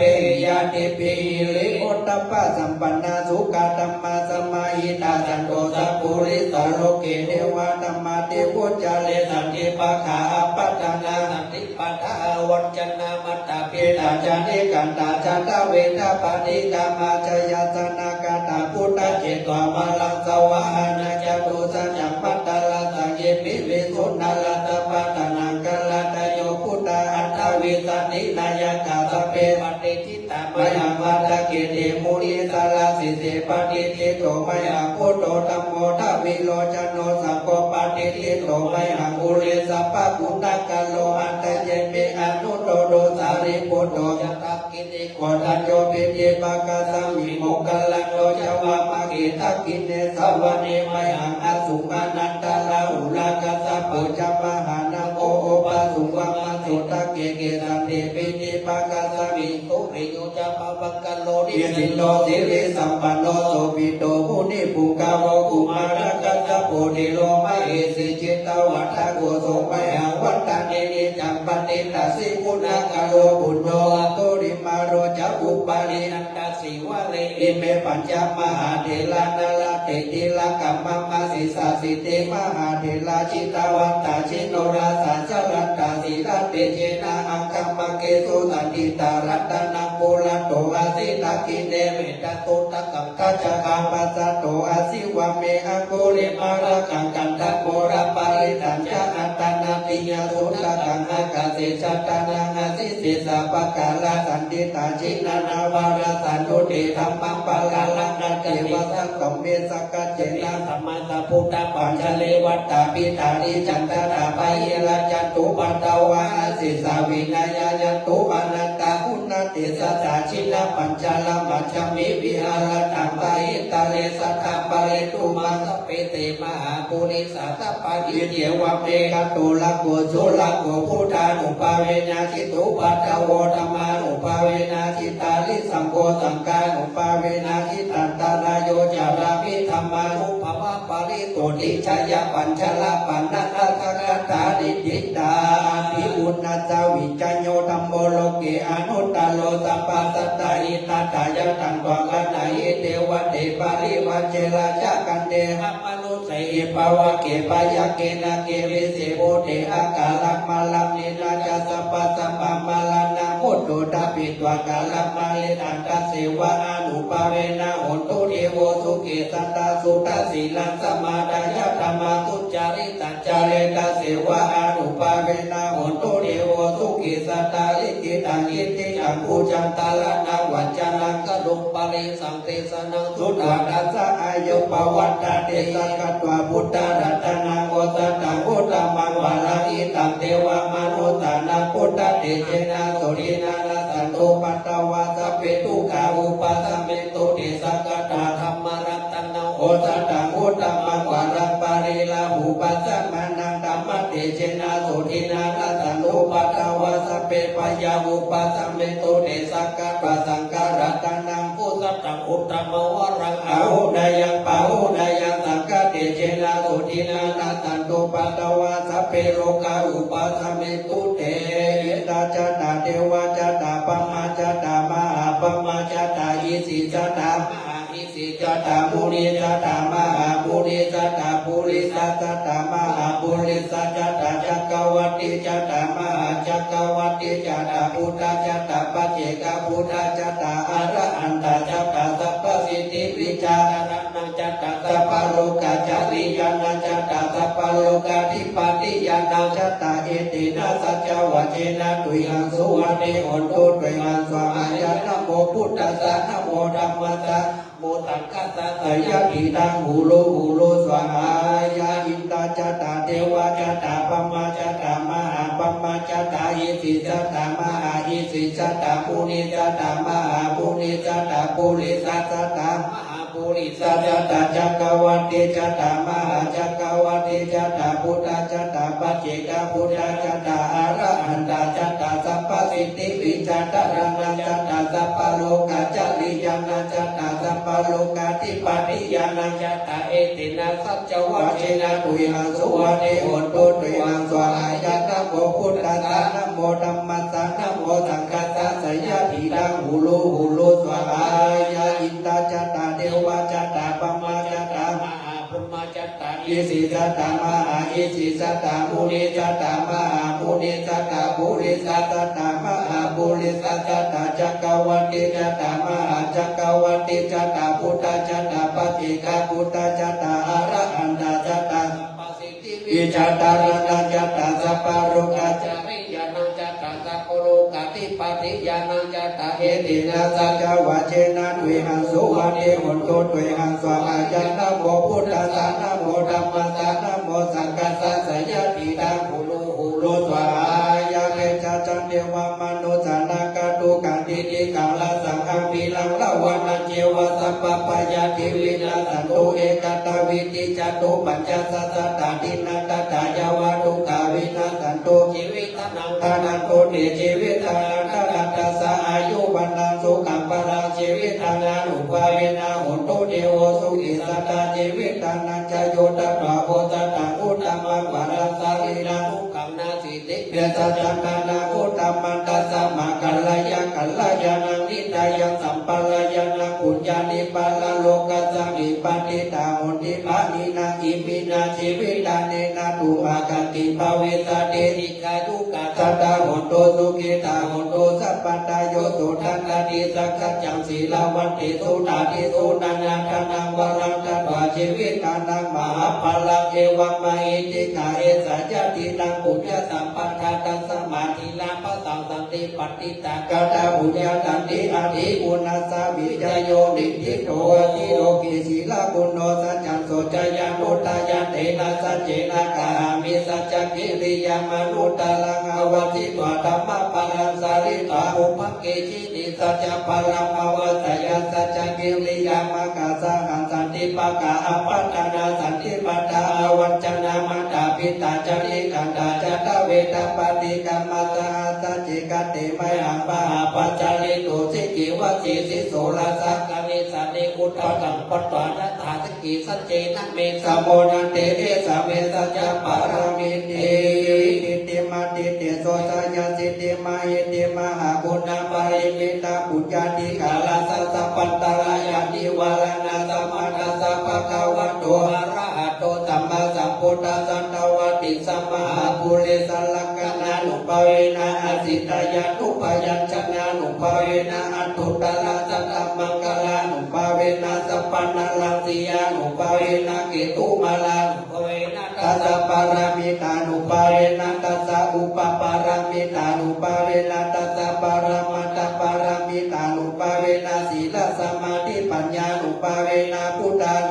B: ยติปิลิโอตตปะสัมปันนาสุขตัมมาสมาหิตาสันโตสัพพุริสโลเกเทวะธัมมาเทวุจาเลสันติปะขาปัตตนาสันติปัฏฐาวัจนามัตตาเปตาจานิกันตาจาตาเวทปานิกามาจยาสนากาตาพุทธเจตวามาลังสวะหานาจตุสัจจปัตตาลาสังเยปิวิสุนาลาตปัตตานังกัลลาตโยพุทธาอัตถวิสันนินายกาสเปปฏิทิตามยังวัตเกเตมุนิสาลาสิเสปฏิทิโตมยังพุทโตธัมโมทวิโลจโนสัพพปฏิทิโตมยังอุเรสัพพะพุทธกัลโลอัตเจเมอนุโตโดสาริปุตโตยตักกินิโกตัญโยปิเยปะกะสัมมิโมกขัลลังโลจวะมะกิทักกินเนสวะเนมยังอสุมานันตาลาอุลากัสสะปุจจมหานาโกโอปะสุวัมมะสุตะเกเกสันเตปิเยปะกะสัมมิตุริโยจะปะปังกัลโลดิสิโลสิริสัมปันโนโสปิโตมุนิปุกาวะกุมารกัสสะโพธิโลมะเอสิจิตตวัฏฐโกโสมะหังวัฏฏาเนนิจัมปติตัสสิกุณากะโลบุญโนโตริมาโรจะอุปารินันตสิวะเลอิเมปัญจมหาเถลานาลาเตติลากัมมังมาสิสาสิเตมหาเถลาชิตาวันตาชิโนราสัจรัตตาสีลาเตเจนะอังคัมมะเกสุสันติตารัตนังโพลันโตอาสิตากิเนเมตโตตะกังกัจจคาปัสสะโตอาสิวะเมอังโกริมาระกังกันตะโมระปาริตัญจอัตตนาติยาสุตะกังอากาเสชัตตานังอาสิเสสะปะกาลาสันติตาจินานาวาระสันตุเตธัมมังปะกาลังนันเทวะสังฆเมสักกัจเจนะธัมมัสสะพุทธปัญจเลวัตตาปิตานิจันตตาปะเยละจันตุปัตตวะสิสาวินายายันตุอนันตาคุณเตสัจจาชินะปัญจลมัจจมิวิหารตังปะหิตาเลสัทธปะเรตุมาสเปเตมหาปุริสัตปะอิเดียวะเมกตุลโกสุลโกพุทธานุภาเวนะจิตุปัตตโวธรรมานุภาเวนะจิตาลิสังโฆสังฆานุภาเวนะจิตันตารายโยจารามิธรรมานุภาวะปาริโตติชยปัญชลปันนัตตะกัตตาดิจิตาภิอุณัสสวิจโยธัมโมโลเกอนุตตโลสัพพสัตตาอิตตายะตังวะกันไนเทวะเทปาริวัจเจราจะกันเตหัมมนุเสยภาวะเกปายะเกนะเกวิเสโภเทอากาลักมาลัมนินาจะสัพพสัมปมาลานามุตโตตาปิตวากาลักมาเลตันตเสวะอนุปาเวนะโหตุเทโวสุเกสัตตาสุตสีลังสมาดายะธรรมาตุจาริตัญจาเรตเสวะอนุปาเวนะโหตุเทโวสุเกสัตตาลิกิตังยิติจังปูจันตาลนาวัจจานังกลุปาริสังเตสนังสุตตาดัสสะอายุปวัตตาเตสักตวาพุทธรัตนังโอสัตตังพุทธมังวาราอิตังเทวมนุสานังพุทธเตเจนะสุรินาลสันโตปัตตวาสเปตุกาอุปัสเมตุเตสักตาธรรมรัตนังโอสัตตังพุทธมังวาราปาริลาหุปัสสมานังธรรมเตเจนะสุรินาลสันโตปัตตวาสเปปยาอุปัสเมตุเตสักตาสังการัตนังพุทธตังอุตตมวรังอาหุนายังปาหุนายังสังฆเตเจนะสุรินาลสันโตปัตตวาสเปโลกาอุปัสเมตุเตยตาจตาเทวาจตาปมาจตามหาปมาจตาอิสิจตามหา อิสิจัตตาปุริจัตตามหาปุริจัตตาปุริสัจจัตตามหาปุริสัจจัตตาจักรวัติจัตตามหาจักรวัติจัตตาพุทธจัตตาปัจเจกพุทธจัตตาอรหันตจัตตาสัพพสิทธิวิจารณังจัตตาสัพพโลกจาริยานังจัตตาสัพพโลกาธิปติยานังจัตตาเอตินะสัจจวะเจนะตุยังสุวรรณโหตุตุยังสวายะนะโมพุทธัสสะนะโมธัมมัสสะโมตังคัสสะสยะทิตังหูโลสวายะอินตาจัตตาเทวาจัตตาปัมมาจัตตามหาปัมมาจัตตาอิสิจัตตามหาอิสิจัตตาปุริจัตตามหาปุริจัตตาปุริสัจจัตตามหาปุริสัจจัตตาจักรวัติจัตตามหาจักรวัติจัตตาพุทธจัตตาปัจเจกพุทธจัตตาอรหันตจัตตาสัพพสิทธิวิจัตตารังจัตตาสัพพโลกจาริยานังจัตตาสัพพโลกาธิปติยานังจัตตาเอตินะสัจจวะเจนะตุยังสุวรรณโหตุตุยังสวายะนะโมพุทธัสสะนะโมธัมมัสสะนะโมสังฆัสสะสยะทิตังหูโลสวายะอินตาจัตตาเทวาจัตตาปัมมาจัตตามหาพุมมาจัตตาอิสิจัตตามหาอิสิจัตตาปุริจัตตามหาปุริจัตตาปุริสัจจัตตามหาปุริสัจจัตตาจักรวัติจัตตามหาจักรวัติจัตตาพุทธจัตตาปัจเจกพุทธจัตตาอรหันตจัตตาวิจัตตารัตจัตตาสัพพโลกจาริยานังจัตตาสัพพโลกธิปติยานังจัตตาเอตินะสัจจวะเจนะตุยังสุวรรณโหตุตุยังสวายะนะโมพุทธัสสะนะโมธัมมัสสะนะโมสังฆัสสะสยะทิตังหูโลสวายะเมจัจันเทวามนุสานังกตุกันติติกังละสังฆังวิลังละวันนันเจวะสัพพปยาติวินาสันตุเอกตวิติจตุปัญจสัสสะตาดินันตตายาวะทุกาวินาสันตุชีวิตนังทานังโกเตชีวิตานังทานันตัสสะอายุวันนังสุขังปรังชีวิตานานุภาเวนะโหตุเทโวสุขิสัตตาชีวิตานังจโยตัปะโพตัตตังอุตตมังวรัสสารีนังทุกขังนาสิติเปสัจจันตานาอุตตมันตัสสะมะกัลลายนังนิตายังสัมปัลลายนังปุญญานิปัลลโลกัสสมิปติตาหุติปานินาอิมินาชีวิตาเนนะตุมากันติภเวสเตนิกายุกาสัตตาหุโตสุขิตาหุโตสัพพัตตาโยตุทันตติสักขจังศีลาวันติสุตาติสุนันนาทานังวรังตัตวาชีวิตานังมหาพลังเอวังมาอิติกาเอสัจตินังปุญญสัมปัฏฐาตัสสมาธิลาภสังสันติปฏิตากาตาปุญญาตันติอาทิปุณสสาวิจโยนิทิโตติโลกิศีลาปุณโนสัจจันโสจยานุตายาเตนะสัจเจนะกามิสัจจกิริยามนุตตะลังอวติตวธรรมะปรังสาริตาอุปเกจิติสัจจพลังอวตยาสัจจกิริยามกาสหังสันติปะกาอปัตตนาสันติปัตตาวัจนามัตตาปิตาจริกันตาจัตเวทปฏิกรรมตาสัจจิกติไมหังปะปัจจาริโตสิกิวจิสิโสลาสักกานิสันนิอุตตะกังปัตตานัตถาสกิสัจเจนะเมสโมนันเตเดสเมสัจจปารามิเตอิติมาติเตโสสัญญาสิติมาอิติมหาบุญปาริมิตาปุญญาติกาลาสัสปัตตารายานิวารณาสัมมาทัสสะภะคะวะโตอะระหะโตสัมมาสัมพุทธัสสะนวติสัมมาปุเรสลักขณานุภาเวนะอสิตายานุภายัญชนะนุภาเวนะอัตถุตระสัตตมังคลานุภาเวนะสัพพนาลังสียานุภาเวนะเกตุมาลานุภาเวนะตัสสะปารามิตานุภาเวนะตัสสะอุปปารามิตานุภาเวนะตัสสะปารามัตถปารามิตานุภาเวนะศีลสมาธิปัญญานุภาเวนะพุทธัง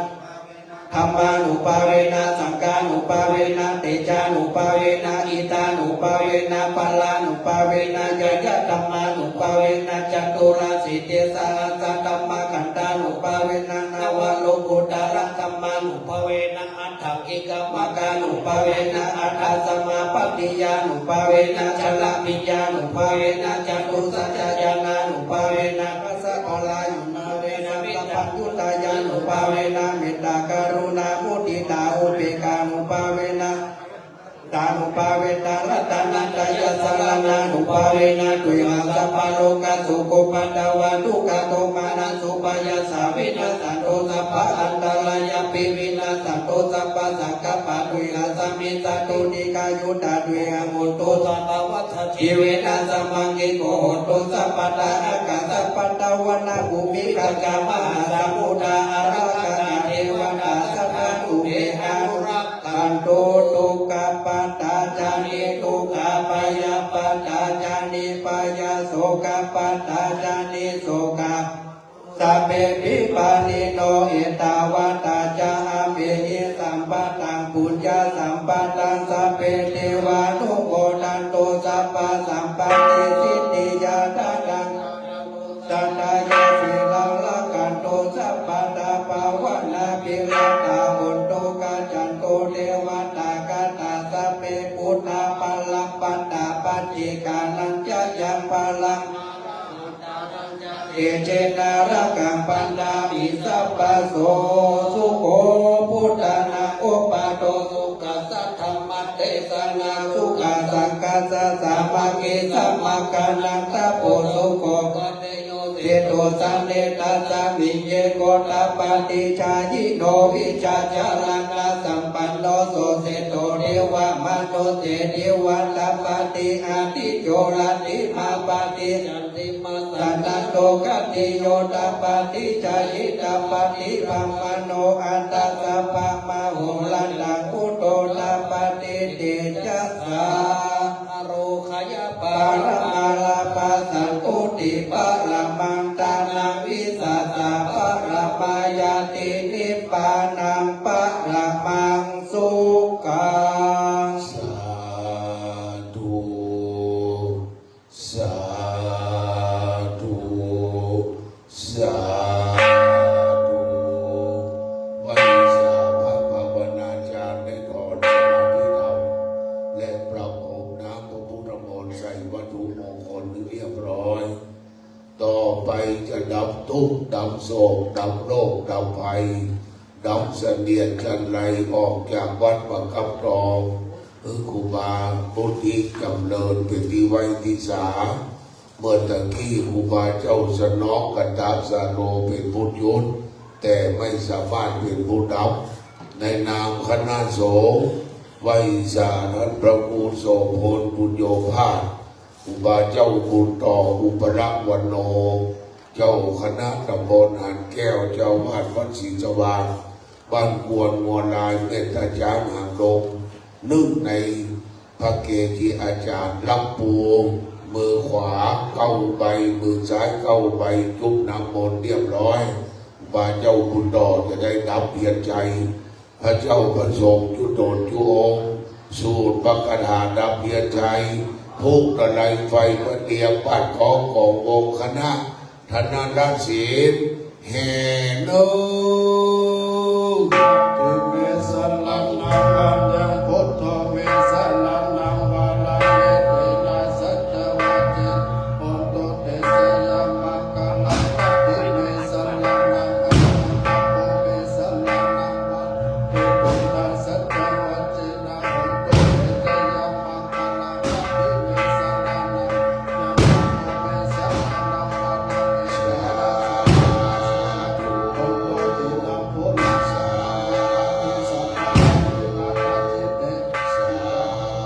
B: ธรรมานุภาเวนะสังฆานุภาเวนะเตจานุภาเวนะอิตานุภาเวนะปัลลานุภาเวนะยะยะธัมมานุภาเวนะจตุราสิเตสาสัตธัมมาขันธานุภาเวนะนวโลกุตระธัมมานุภาเวนะอัตถังอิกามกานุภาเวนะอัตถสมาปฏิยานุภาเวนะชลปิญญานุภาเวนะจตุสัจจญาณานุภาเวนะปัสสะปลายุนาเวนะปัพพุตายานุภาเวนะเมตตากรุณามุติตาอุเบกานุภาเวนะตานุภาเวนะรัตนันตยส สารนานุปาเวนะตุยหาสัพพะโลกัสสุโกปันดาวันทุกขโทมานัสสุปายาสาวินาสันโตสัพพะอันตรายาปิวินาสันโตสัพพะสังกัปปะตุยหาสัมมิสัตตุนิกายุตตาตุยหามุตโตสัพพะวัฏชีเวนะสัมมังกิโกโหตุสัพพะตาอากาสัพพะตาวนาภูมิกัจจามหารามุตาอาราคณาเทวดาสัพพะตุเมอานุรักขันโตตุกะปตาจานิตุกะปยาปตาจานิปยาโสกะปตาจานิโสกะสัพเพปิปานิโนเอตาวาตาจาเมหิสัมปะตังปุญญาสัมปะตังสัพเพเทวานุโมทันโตสัพพะสัมปะติสิทธิยาตาดังสัตตายาสิลังละกันโตสัพพะตาภาวนาภิรัตาหุนโตกาจันโตเทวตากาตาสัพเพพุทธาปัลลังปัตตาปัจจิกานัญจยังปัลลังเอเจนารักังปันดามิสัพพะโสสุโขพุทธานาโอปาโตสุขัสสะธรรมเทศนาสุขสังกัสสะสามากิสัมมากันันตโพสุโขเทโตสันเนตัสสะวิเยโกตปาติชายิโนวิชาจารังนาสัมปันโนโสเสโตเทวะมโนเสเทวัตปาติอาติโยรัติมาปาติสันติมาสันนันโตกัตติโยตปาติชายิตปาติปัมมโนอัตตะสัพพะมโหรันตังอุโตตปาติเตจัสสะโรขยปาลมาลาปาสันตุติปะละมังตานังวิสัสสะปะละมายาตินิพพานังปะละมังสุขัง
A: สาธุสาธุสาธุไว้สาพระภาวนาจารย์ได้ก่อนสมาธิธรรมและประพรมน้ำพระพุทธมนต์ใส่วัตถุมงคลเรียบร้อยต่อไปจะดับทุกข์ดับโศกดับโรคดับภัยดับเสนียดจันไรออกจากวัดประคับรองครูบาพุทธิจำเริญเป็นที่ไว้ที่สาเมื่อตะกี้ครูบาเจ้าสนองกันตาสาโลเป็นพุทธยุทธแต่ไม่สามารถเป็นผู้ดับในนามคณะสงฆ์ไว้สานั้นพระภูโสพลบุญโยภาสครูบาเจ้าบุญต่ออุปรักวันโนเจ้าคณะตำบลหานแก้วเจ้าวาดวัดศรีสว่างบ้านกวนมัวลายเมตตาจารย์หางดงนึ่งในพระเกจิอาจารย์รับปูมือขวาเก้าใบมือซ้ายเก้าใบจุบน้ำมนต์เรียบร้อยบาเจ้าบุญต่อจะได้ดับเพียรใจพระเจ้าประสงค์จุโดดจุองค์สูตรพระคาถาดับเพียรใจทุกตะไลไฟประเดียบปัดขององค์คณะธนารัตน์ศิลป์แห่โน
F: ติเมสันลังนังอัญญังพุทโธเมสันลังนังวาลาเมตินาสัจวัตติโอโตเตเสยามะกะนังปัตติเมสันลังนังอัญญังปัปโปเมสันลังนังวาเตตุนาสัจวัตตินะโอโตเตเสยามะกะนังปัตติเมสันลังนังยัมปัปโปเมสันลังนังวาลาเมตินาสัจวัตติโอโตเตนะโพธิ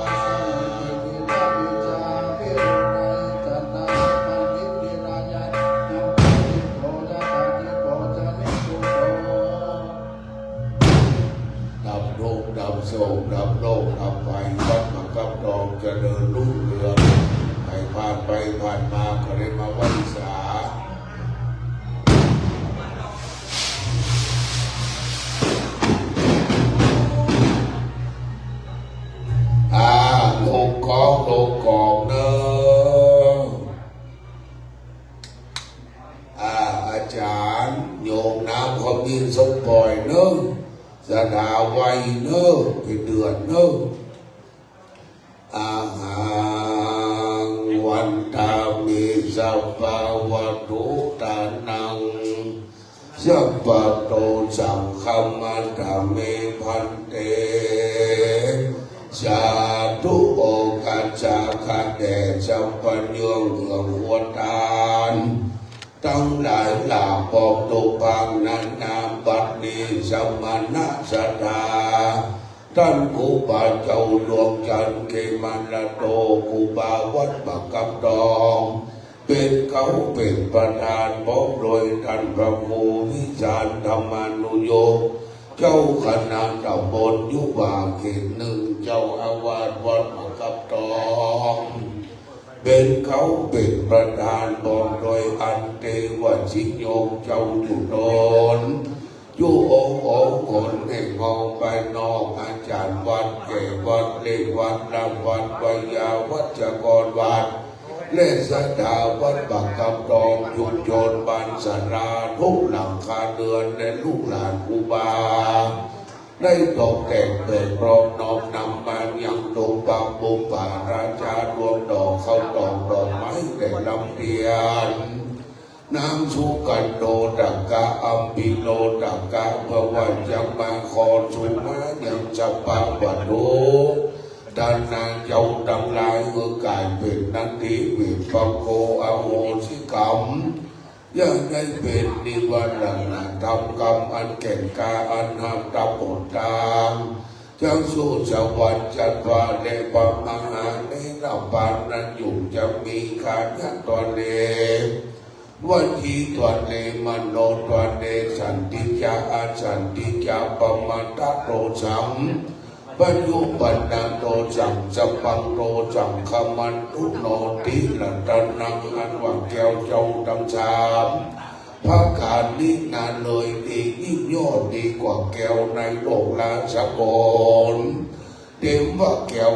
F: สัตว์
A: ดับโรคดับโศกดับโรคดับภัยวัดมากับดองเจริญรุ่งเรืองใครผ่านไปผ่านมาก็ได้มาไหว้สาลงกองเนอะอาจารย์โยมน้ำเขามีสมปล่อยเนอะสะดาไว้เนอะเป็นเดือนเนอะอาหารวันตามีสัพพะวัตถุตานังสัพพะโตสังฆมันธรรมเมพันเตสาธุโอกัจจาคะแด่ ตั้งหลายหลากปอกตุปังนันนามบัดนี้สมณะสดาท่านครูบาเจ้าดวงจันทร์เกมันละโตครูบาวัดบักกำดองเป็นเขาเป็นประธานพร้อมโดยท่านพระครูวิจารณ์ธรรมานุโยคเจ้าคณะตำบลยุบาเขตหนึ่งเจ้าอาวาสวัดบักกำดองเป็นเขาเป็นประธานบอกโดยอันเทวชิโยมเจ้าจุดนอยู่องค์คนแห่งห้องไปนอกอาจารย์วัดแก่วัดเลขวัดรำวัดวิยาวัดจักรวัดเลสดาวัดบักกำดองชุมชนบ้านสราทุกหลังคาเรือนและลูกหลานครูบาได้ตกแต่งเปิดพร้อมน้อมนำมายังดงบางบุป่าราชาดวงดอกเข้าดอกดอกไม้แต่ลำเทียนน้ำสุกันโดดักกะอัมปิโลดักกะเพราะว่าจังมาคอนสุมายังจะปาบัดโดด้านนางเจ้าดำลายเมื่อกายเป็นนันทิวิปังโกอโหสิกรรมยังได้เป็นนิวันนาทำกรรมอันแก่นกาอันห้ามตำบดตามจังสู้สวรรค์จันวาเลปมหาในเราปานนั้นอยู่จะมีการยันตัวเลวันที่ตัวเลมันโนตัวเลสันติจาอาสันติจาปมาตโตสัมปัญญุปันนาโตจังสัพพังโตจังขมันตุโนติลัตนังอันว่าแก้วเจ้าดำชามพระการนี้นานเลยดียิ่งยอดดีกว่าแก้วในโลกราชกรเดี๋ยวว่าแก้ว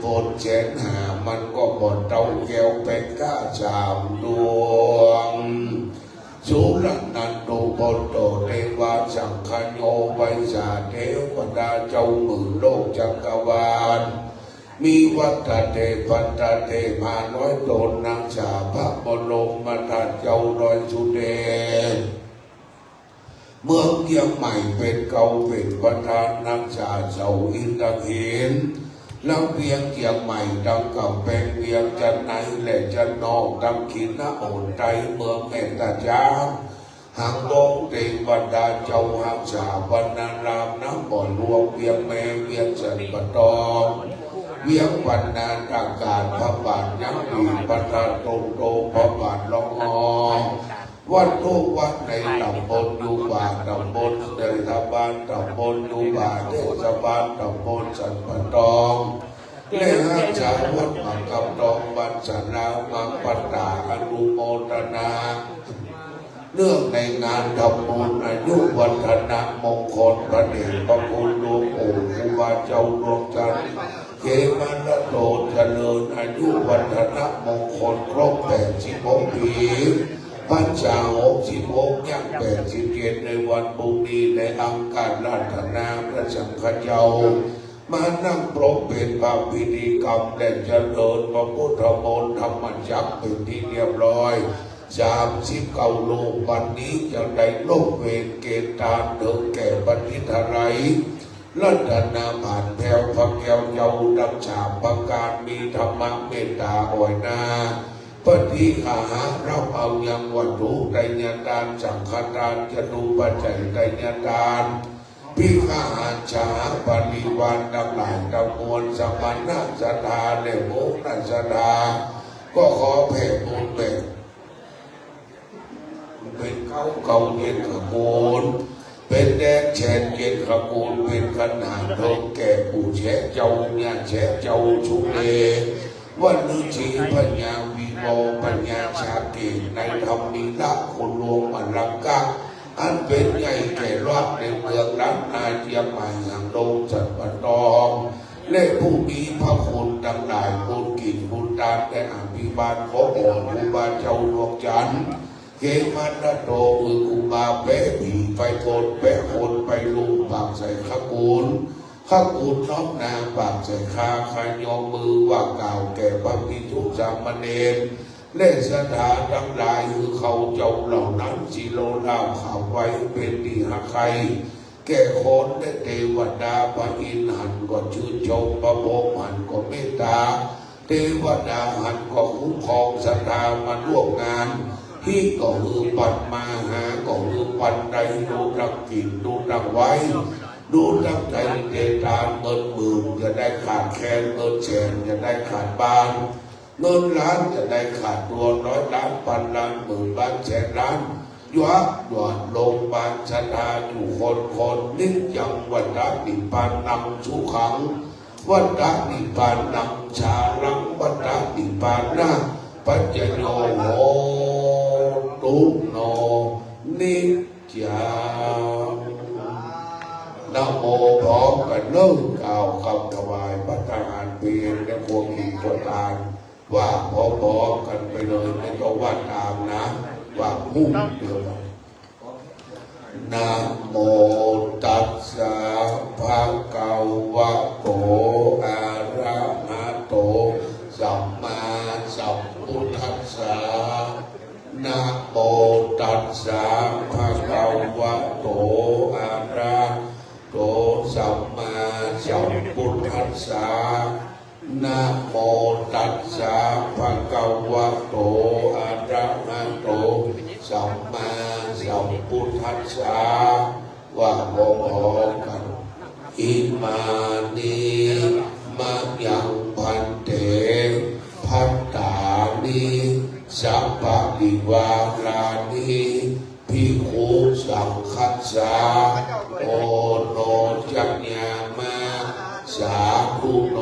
A: ปนแสนหามันก็บ่เท่าแก้วเป็นก้าชามดวงสุรนันโตบนโตเทวาสังฆโยไวิชาเทวดาเจ้าหมื่นโลกจักรวาลมีวัฏเทพันเทมาน้อยโตนางชาพระบรมธาตุเจ้าน้อยสุเดชเมืองเชียงใหม่เป็นเก่าเป็นประธานนางชาเจ้าอินทเห็นแล้วเวียงเชียงใหม่ดังกับเป็นเวียงจันในและจันนอกดังขินนาโอนใจเมืองแม่ตาจามหางลงเทวดาเจ้าหางชาบรรณารามน้ำบ่อหลวงเวียงแม่เวียงสันปะตองเวียงวันนานอากาศพระบาทยังดีประธานตรงโตพระบาทลองอวัดทุกวัดในตำบลยูบาตำบลเทศบาลตำบลยูบาเทศบาลตำบลสันปะตองและห้าชาววัดบักกำดองบ้านสันลาวมังปัตตาอนุโมทนาเนื่องในงานทำบุญอายุวัฒนมงคลประเดชพระคุณหลวงปู่ครูบาเจ้าดวงจันทร์เขมันละโตเจริญอายุวัฒนมงคลครบ86 ปีพรรษา66ยัง87ในวันพรุ่งนี้ในอังคารราชนาพระสังฆเจ้ามานั่งปรบเป็นพระพิธีกรรมและเจริญพระพุทธมนต์ธรรมจักรเป็นที่เรียบร้อย39 โลกวันนี้จะได้ลงเวรเกณฑ์ตามเดิมแก่บัณฑิตไรรัตนาผ่านแผ่วพระแก้วเจ้าดังฉาบประการมีธรรมะเมตตาอ่อยนาปฏิหาเราเอายังวัตถุไตรญาณานสังฆทานจะดูปัจจัยไตรญาณานพิฆาหารชาปริวารดังหลายตำมวลสมณะสถาและโมกขสถาก็ขอแผ่บุญเป็นเขาเย็นขบูลเป็นแดงแฉนเย็นขบูลเป็นขนาดเพิ่มแก่ผู้แฉเจ้าเนี่ยแฉเจ้าชุเอวันฤชีปัญญาวิโมปัญญาชาเกตในธรรมิละคนรวมอลังกาอันเป็นใหญ่แก่รอดในเมืองล้านนาเชียงใหม่อย่างโดงจัดปะตองและผู้มีพระคุณทั้งหลายบุญกินบุญทานและอภิบาลขอโอนครูบาเจ้าดวงจันทร์เกมันละโตมือครูบาเป๊ะผีไปโกนแปะคนไปลุงปากใส่ขกูลข้ากุณน้อมนาปากใส่คาขายอมมือว่ากล่าวแก่พระภิกษุสามเณรและสถานทั้งหลายคือเขาเจ้าเหล่านั้นจิโลลาข่าวไว้เป็นดีหาใครแก่คนและเทวดาพระอินทร์หันก็ชื่นชมพระพรหมหันก็เมตตาเทวดาหันก็คุ้มครองศรัทธามาร่วมงาน ที่ก็คือปัดมาหาก็คือปัดใดดูรักกินดูรักไว้ดูรักใจเดตานเงินหมื่นจะได้ขาดแคลนเงินแสนจะได้ขาดบ้านเงินล้านจะได้ขาดตัวร้อยล้านพันล้านหมื่นล้านแสนล้านยักหยอดลงบานชนาอยู่คนนิจยังวัฏนิพพานนำสุขังวัฏนิพพานนำชาลังวัฏนิพพานนะปัจจโยโหตุโนนิจยังนะโมพร้อมกันเริ่มกล่าวคำถวายพระทหารเพลงและพวงมีประทานว่าพร้อมๆกันไปเลยไม่ต้องว่าตามนะว่ามุ่งเดียวกันนะโมตัสสะภะคะวะโตอะระหะโตสัมมาสัมพุทธัสสะนะโมตัสสะภะคะวะโตอะระหะโตสัมมาสัมพุทธัสสะนะโมตัสสะภะคะวะโตอะระหะโตสัมมาสัมพุทธัสสะว่าพร้อมกันอิมานิมะยังพันเตพัตตานิสัพพะวิวารานิภิกขุสังคัสสะโอโนจักญามะสาธุโน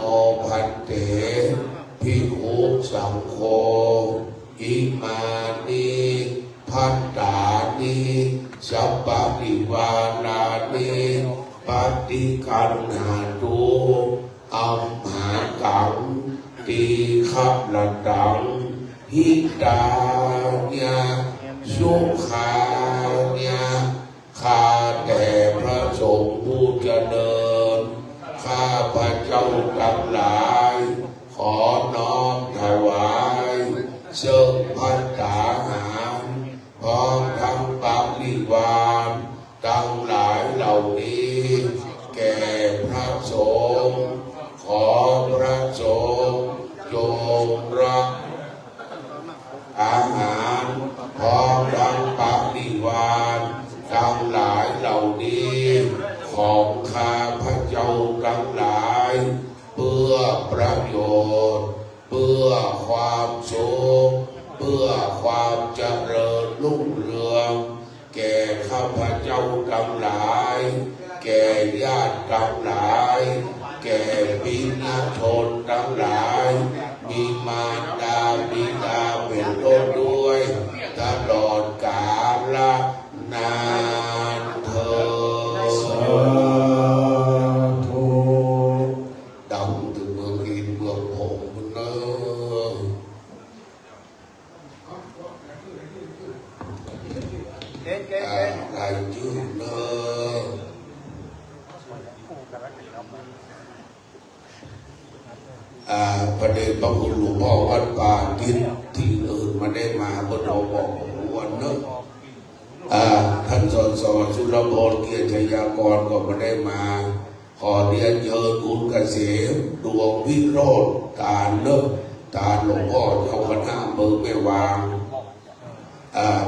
A: พันเตภิกขุสังโฆอิมานิพัตตานิสัพพะวิวารานิปฏิคันหาตุอัมหากังติขับละดังหิตาญาสุขาญาข้าแต่พระสงฆ์ผู้เจริญข้าพระเจ้าทั้งหลายขอน้อมถวายเชิญภัตตาหารพร้อมทั้งปริวารทั้งหลายเหล่านี้แก่พระสงฆ์ขอพระสงฆ์จงรับอาหารพร้อมทั้งปริวารทั้งหลายเหล่านี้ของข้าพระเจ้าทั้งหลายเพื่อประโยชน์เพื่อความสุขเพื่อความเจริญรุ่งเรืองแก่ข้าพเจ้าทั้งหลายแก่ญาติทั้งหลายแก่บิณฑชนทั้งหลายมีมารดาบิดาเป็นต้นด้วยตลอดกาลนานเถิดสาธุดังถึงเมืองอินเมืองหงส์เนออะไรชื่อเนอประเด็นพระคุณหลวงพ่อวัดป่าทิศที่อื่นมาได้มาบนเราบอกวันเนอะท่านสอนสุรพลเกียรติชยากรก็มาได้มาขอเรียนเชิญคุณเกษมดวงวิโรจน์ตาเนอะตาหลวงพ่อเจ้าคณะอำเภอแม่วาง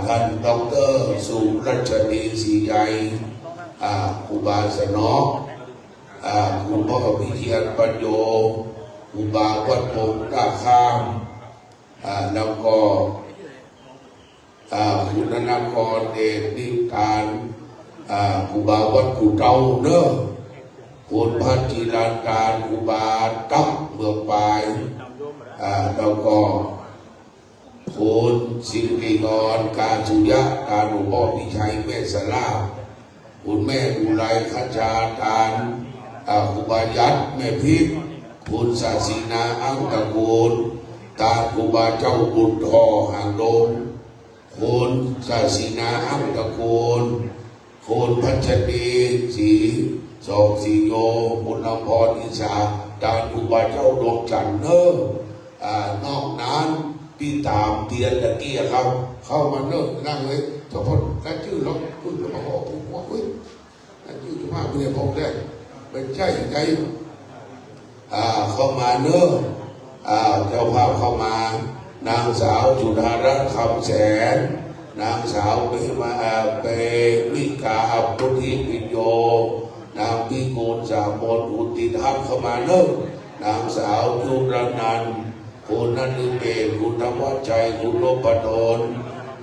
A: ท่านดร.สุรัชนีศรีใหญ่ครูบาสนอคุณพ่อวิเชียรปัญโยครูบาวัดพงศ์ท่าข้ามแล้วก็คุณนครเดชนิการครูบาวัดกุเตาเนอะคุณพัชจิราการครูบาตั้งเมืองปลายแล้วก็คุณสิริกรการสุยะการหลวงพ่อพิชัยแม่สลาคุณแม่อุไรขจาการครูบายัดแม่พิษคุณศาสินาอังตะกูลตาครูบาเจ้าบุญทอหางดงคุณศาสินาอังตะกูลคุณพัชรีศรีสองสีโยคุณลำพรอิสาตาครูบาเจ้าดวงจันทร์เนอนอกนั้นพี่ตามเตียนตะเกียครับเข้ามาเนอะนั่งเลยเฉพาะนั่นชื่อเราคุณจะมาบอกผมว่าเฮ้ยนั่นชื่อจะมาเพื่อผมได้เป็นใช่ใจเข้ามาเนอะเจ้าภาพเข้ามานางสาวจุฬารัตน์คำแสน นางสาวเปมาเปวิกาพุทธิปิโยนางพิกูลสามนอุติทัพเข้ามาเนิ่งนางสาวยุรนันท์คุณนันทิเบศคุณธรรมวัชชัยคุณนพดล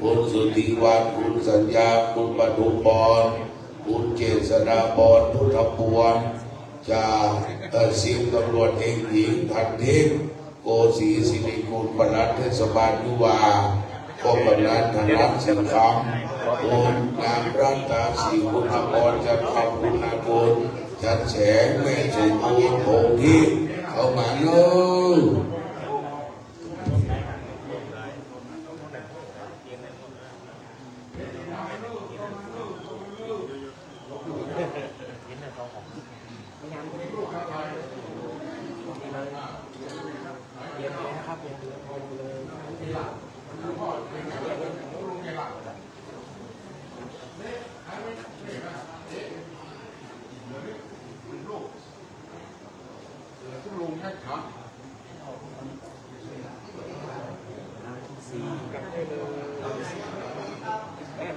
A: คุณสุธิวัฒน์คุณสัญญาคุณปฐุมพรคุณเจษฎาพรพุทธปวงจากสิบตำรวจเอกหญิงพันทิพย์โกศรีสิริกุลปลัดเทศบาลยุวาก็กำนันธนัทสิงห์คำคุณนางรัตนาศรีคุณอภรจันทร์คำคุณอากุลจันแสงแม่สุภูมิพงษ์ที่เข้ามาเนิ่ง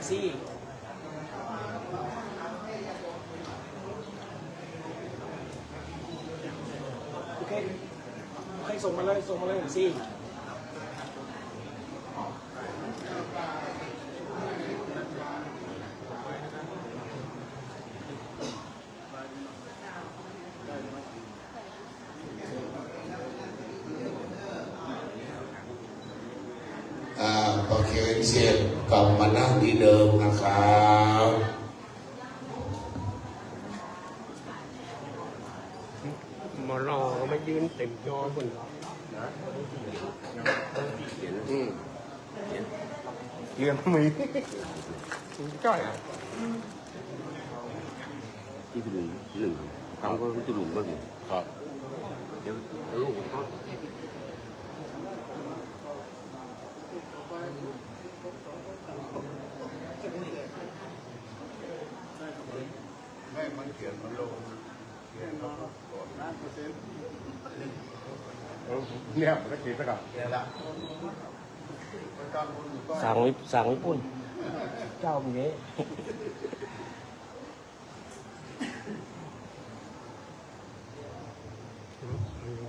C: ซี่โอเคส่งมาเลยซี่
A: ประเคนเสียบกลับมานั่งที่เดิมนะครับ
C: มารอมายืนเต็มจอคนเรียนมีจ้อย
G: ที่หนึ่งคำก็ที่หนึ่งบ้างครับเดี๋ยวลูกเขา
F: แม่มันเขียนมันลงเขียนเขาก่อนนะเนี่ยมันก็เขียนไปกับเนี่ยละ
C: สั่งวิปุ่นเจ้าเป็นไง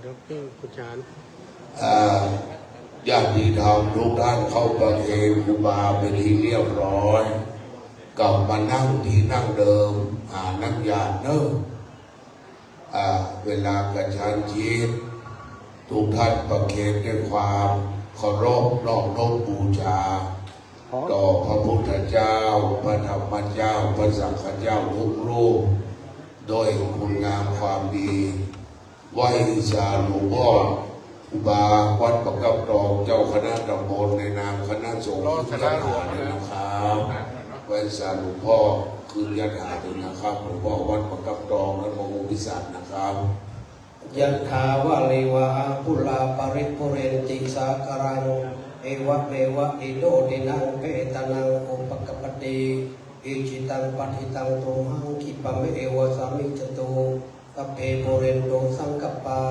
C: ดร.กุจาร
A: ญาติธรรมทุกท่านเข้าประเคนครูบาเป็นที่เรียบร้อยกลับมานั่งที่นั่งเดิมนั่งญาติเนอะเวลากระชันชิดทุกท่านประเคนด้วยความเคารพนอบน้อมบูชาต่อพระพุทธเจ้าพระธรรมเจ้าพระสังฆเจ้าทุกรูปโดยคุณงามความดีไหว้สาหลวงพ่อครูบาวัดประกับรองเจ้าคณะตำบลในนามคณะสงฆ์ทุกท่านนะครับไหว้สาหลวงพ่อคืนยันหาถึงนะครับหลวงพ่อวัดประกับรองและพระองค์พิสัตนะครับ
D: ยันทาวะเลวะปุลาปริปุเรนติสาคารังเอวะเมวะอิโดตินังเปตานังอุปกปติอิจิตังปัฏิตังตุมหังคิปะเมเอวะสามิจตุกัปเพปุเรนโตสังกัปปา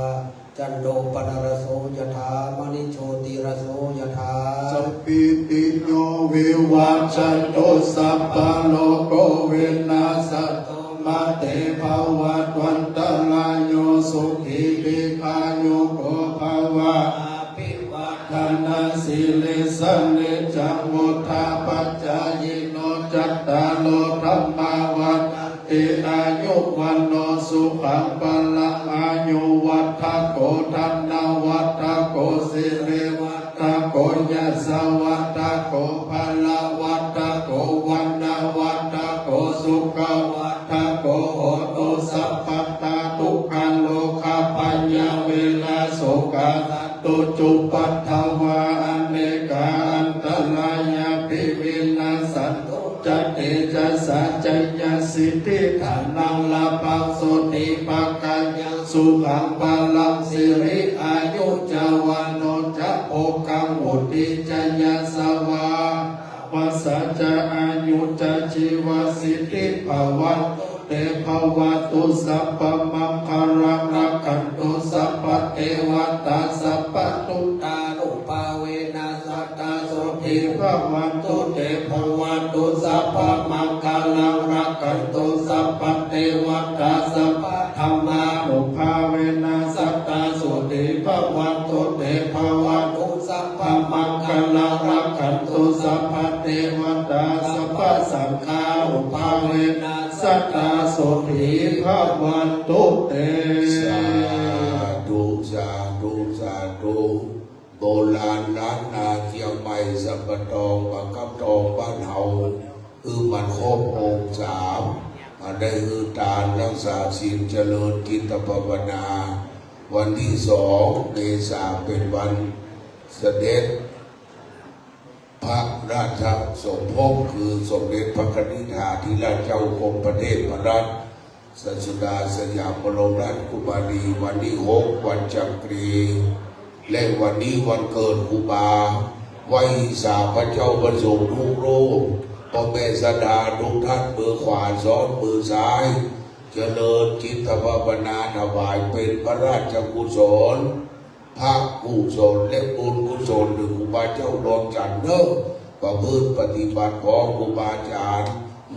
D: จันโดปนารโสยถามณิโชติรโสยถา
F: สัพพิติโยวิวัชชันโตสัพพะโลกเวนัสสตมาเตภวัตวันตรายโยสุขีปิกายุโกภวะ
D: อาภิวา
F: ทานาสิลิสันนิจังมุทาปัจจายโนจัตตาโลธรรมาวัฏติอายุวันโนสุขังปะละอายุวัฏโกธันนาวัฏโกสิริวัฏโกยัสสวัฏโกภะละวัฏโกวันนาวัฏโกสุขวัฏโกโหตุสัพพตาทุกขังโลกาปัญญาเวลาโสกาตุจุปัฏฐวาอเนกาอันตรายาภิวินาสันตุจัตติจัสสัจจยสิทธิฐานังลาภัสโสติปักกัญญังสุขังปะลังสิริอายุจาวันโนจะโภกังอุติจยสวาวัสสจะอายุจะชีวสิทธิภวันเตภวตุสัพพมังคารังรักขันตุสัพพเทวตาสัพพตุ
D: ตานุปาเวนัสตาโสติ พระวันตุเตภวันตุสัพพะมังคลังรักขันตุสัพพะเทวตาสัพพะธรรมานุภาเวนะสัตตาสุติภวันตุเตภวันตุสัพพะมังคลังรักขันตุสัพพะเทวตาสัพพะสังฆานุภาเวนะสัตตาสุติภวันตุเต
A: สาธุสาธุสาธุโบราณล้านนาเชียงใหม่สัมปทองบางกับทองบ้านเฮามันครบองค์สามได้ทานรักษาศีลเจริญจิตภาวนาวันที่2 เมษายนเป็นวันเสด็จพระราชสมภพคือสมเด็จพระนิธิธิราชเจ้ากรมประเทศพระราชสันสุดาสยามบรมราชกุมารีวันที่6 วันจักรีและวันนี้วันเกิดครูบาไหว้สาพระเจ้าประสงค์ทุกรูปพ่อแม่สดาทุกท่านมือขวาซ้อนมือซ้ายเจริญจิตภาวนาถวายเป็นพระราชกุศลพระกุศลและบุญกุศลหรือครูบาเจ้าดวงจันทร์เนอะประพฤติปฏิบัติของครูบาอาจารย์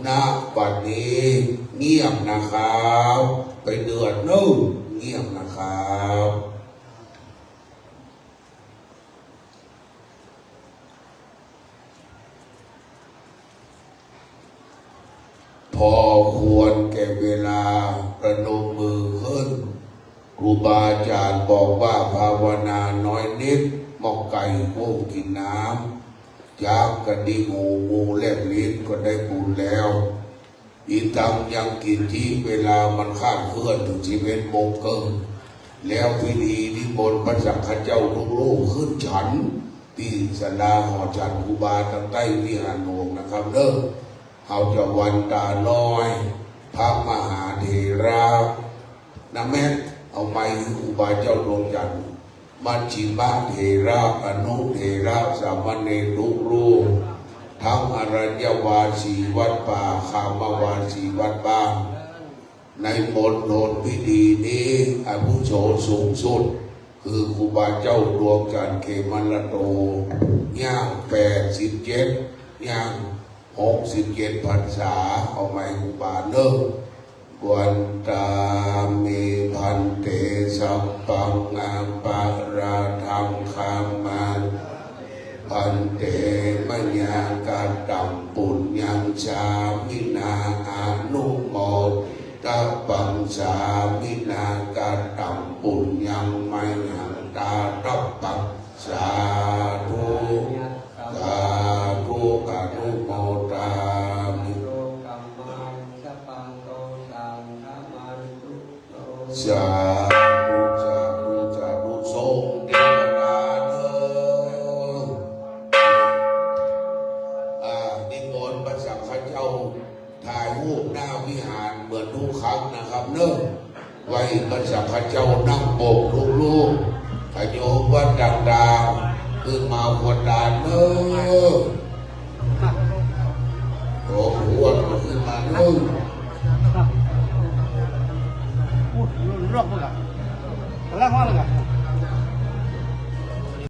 A: ณบัดนี้เงียบนะครับไปเดือดเนอะเงียบนะครับพอควรแก่เวลาประนมมือขึ้นครูบาอาจารย์บอกว่าภาวนาน้อยนิดหมอกไก่โค้งกินน้ำจากกระดิ่งงูแลบลิ้นก็ได้บุญแล้วอีตังยังกินที่เวลามันข้ามเคลื่อนถึง11 โมงเกินแล้วพิธีนิมนต์พระสังฆเจ้าทุกรูปขึ้นฉันที่ศาลาหอฉันครูบาตั้งใต้วิหารหลวงนะครับเด้อเอาจะวันตาน้อยพระมหาเถระนะแม่เอาไม้ครูบาเจ้าดวงจันทร์มัชฌิมเถระอนุเถระสามเณรทุกรูปทั้งอรัญญวาสีวัดป่าคามวาสีวัดบ้านในมณฑลพิธีนี้อาวุโสสูงสุดคือครูบาเจ้าดวงจันทร์เขมันละโตย่าง87ย่าง67 พรรษาเอาไม้ครูบาเนอะวันตามีพันเตสัพพังอาปาราธังคามันพันเตมญาการตัมปุญญังชามินาอนุโมตปังชามินาการตัมปุญญังไมยังตาตัปปังสาธุสาธุอนุโมทามิสาธุสาธุสาธุทรงเทวดาเถิดนิมนต์พระสังฆเจ้าถ่ายรูปหน้าวิหารเหมือนทุกครั้งนะครับเนอะไว้พระสังฆเจ้านั่งโบกทุกรูปขโยมวัดดังๆคือมาคนดานเนอะโอ้โหอ้วนมาขึ้นมาเนอะ
C: รอบนึงอ่ะแล้วว่าอะไรกัน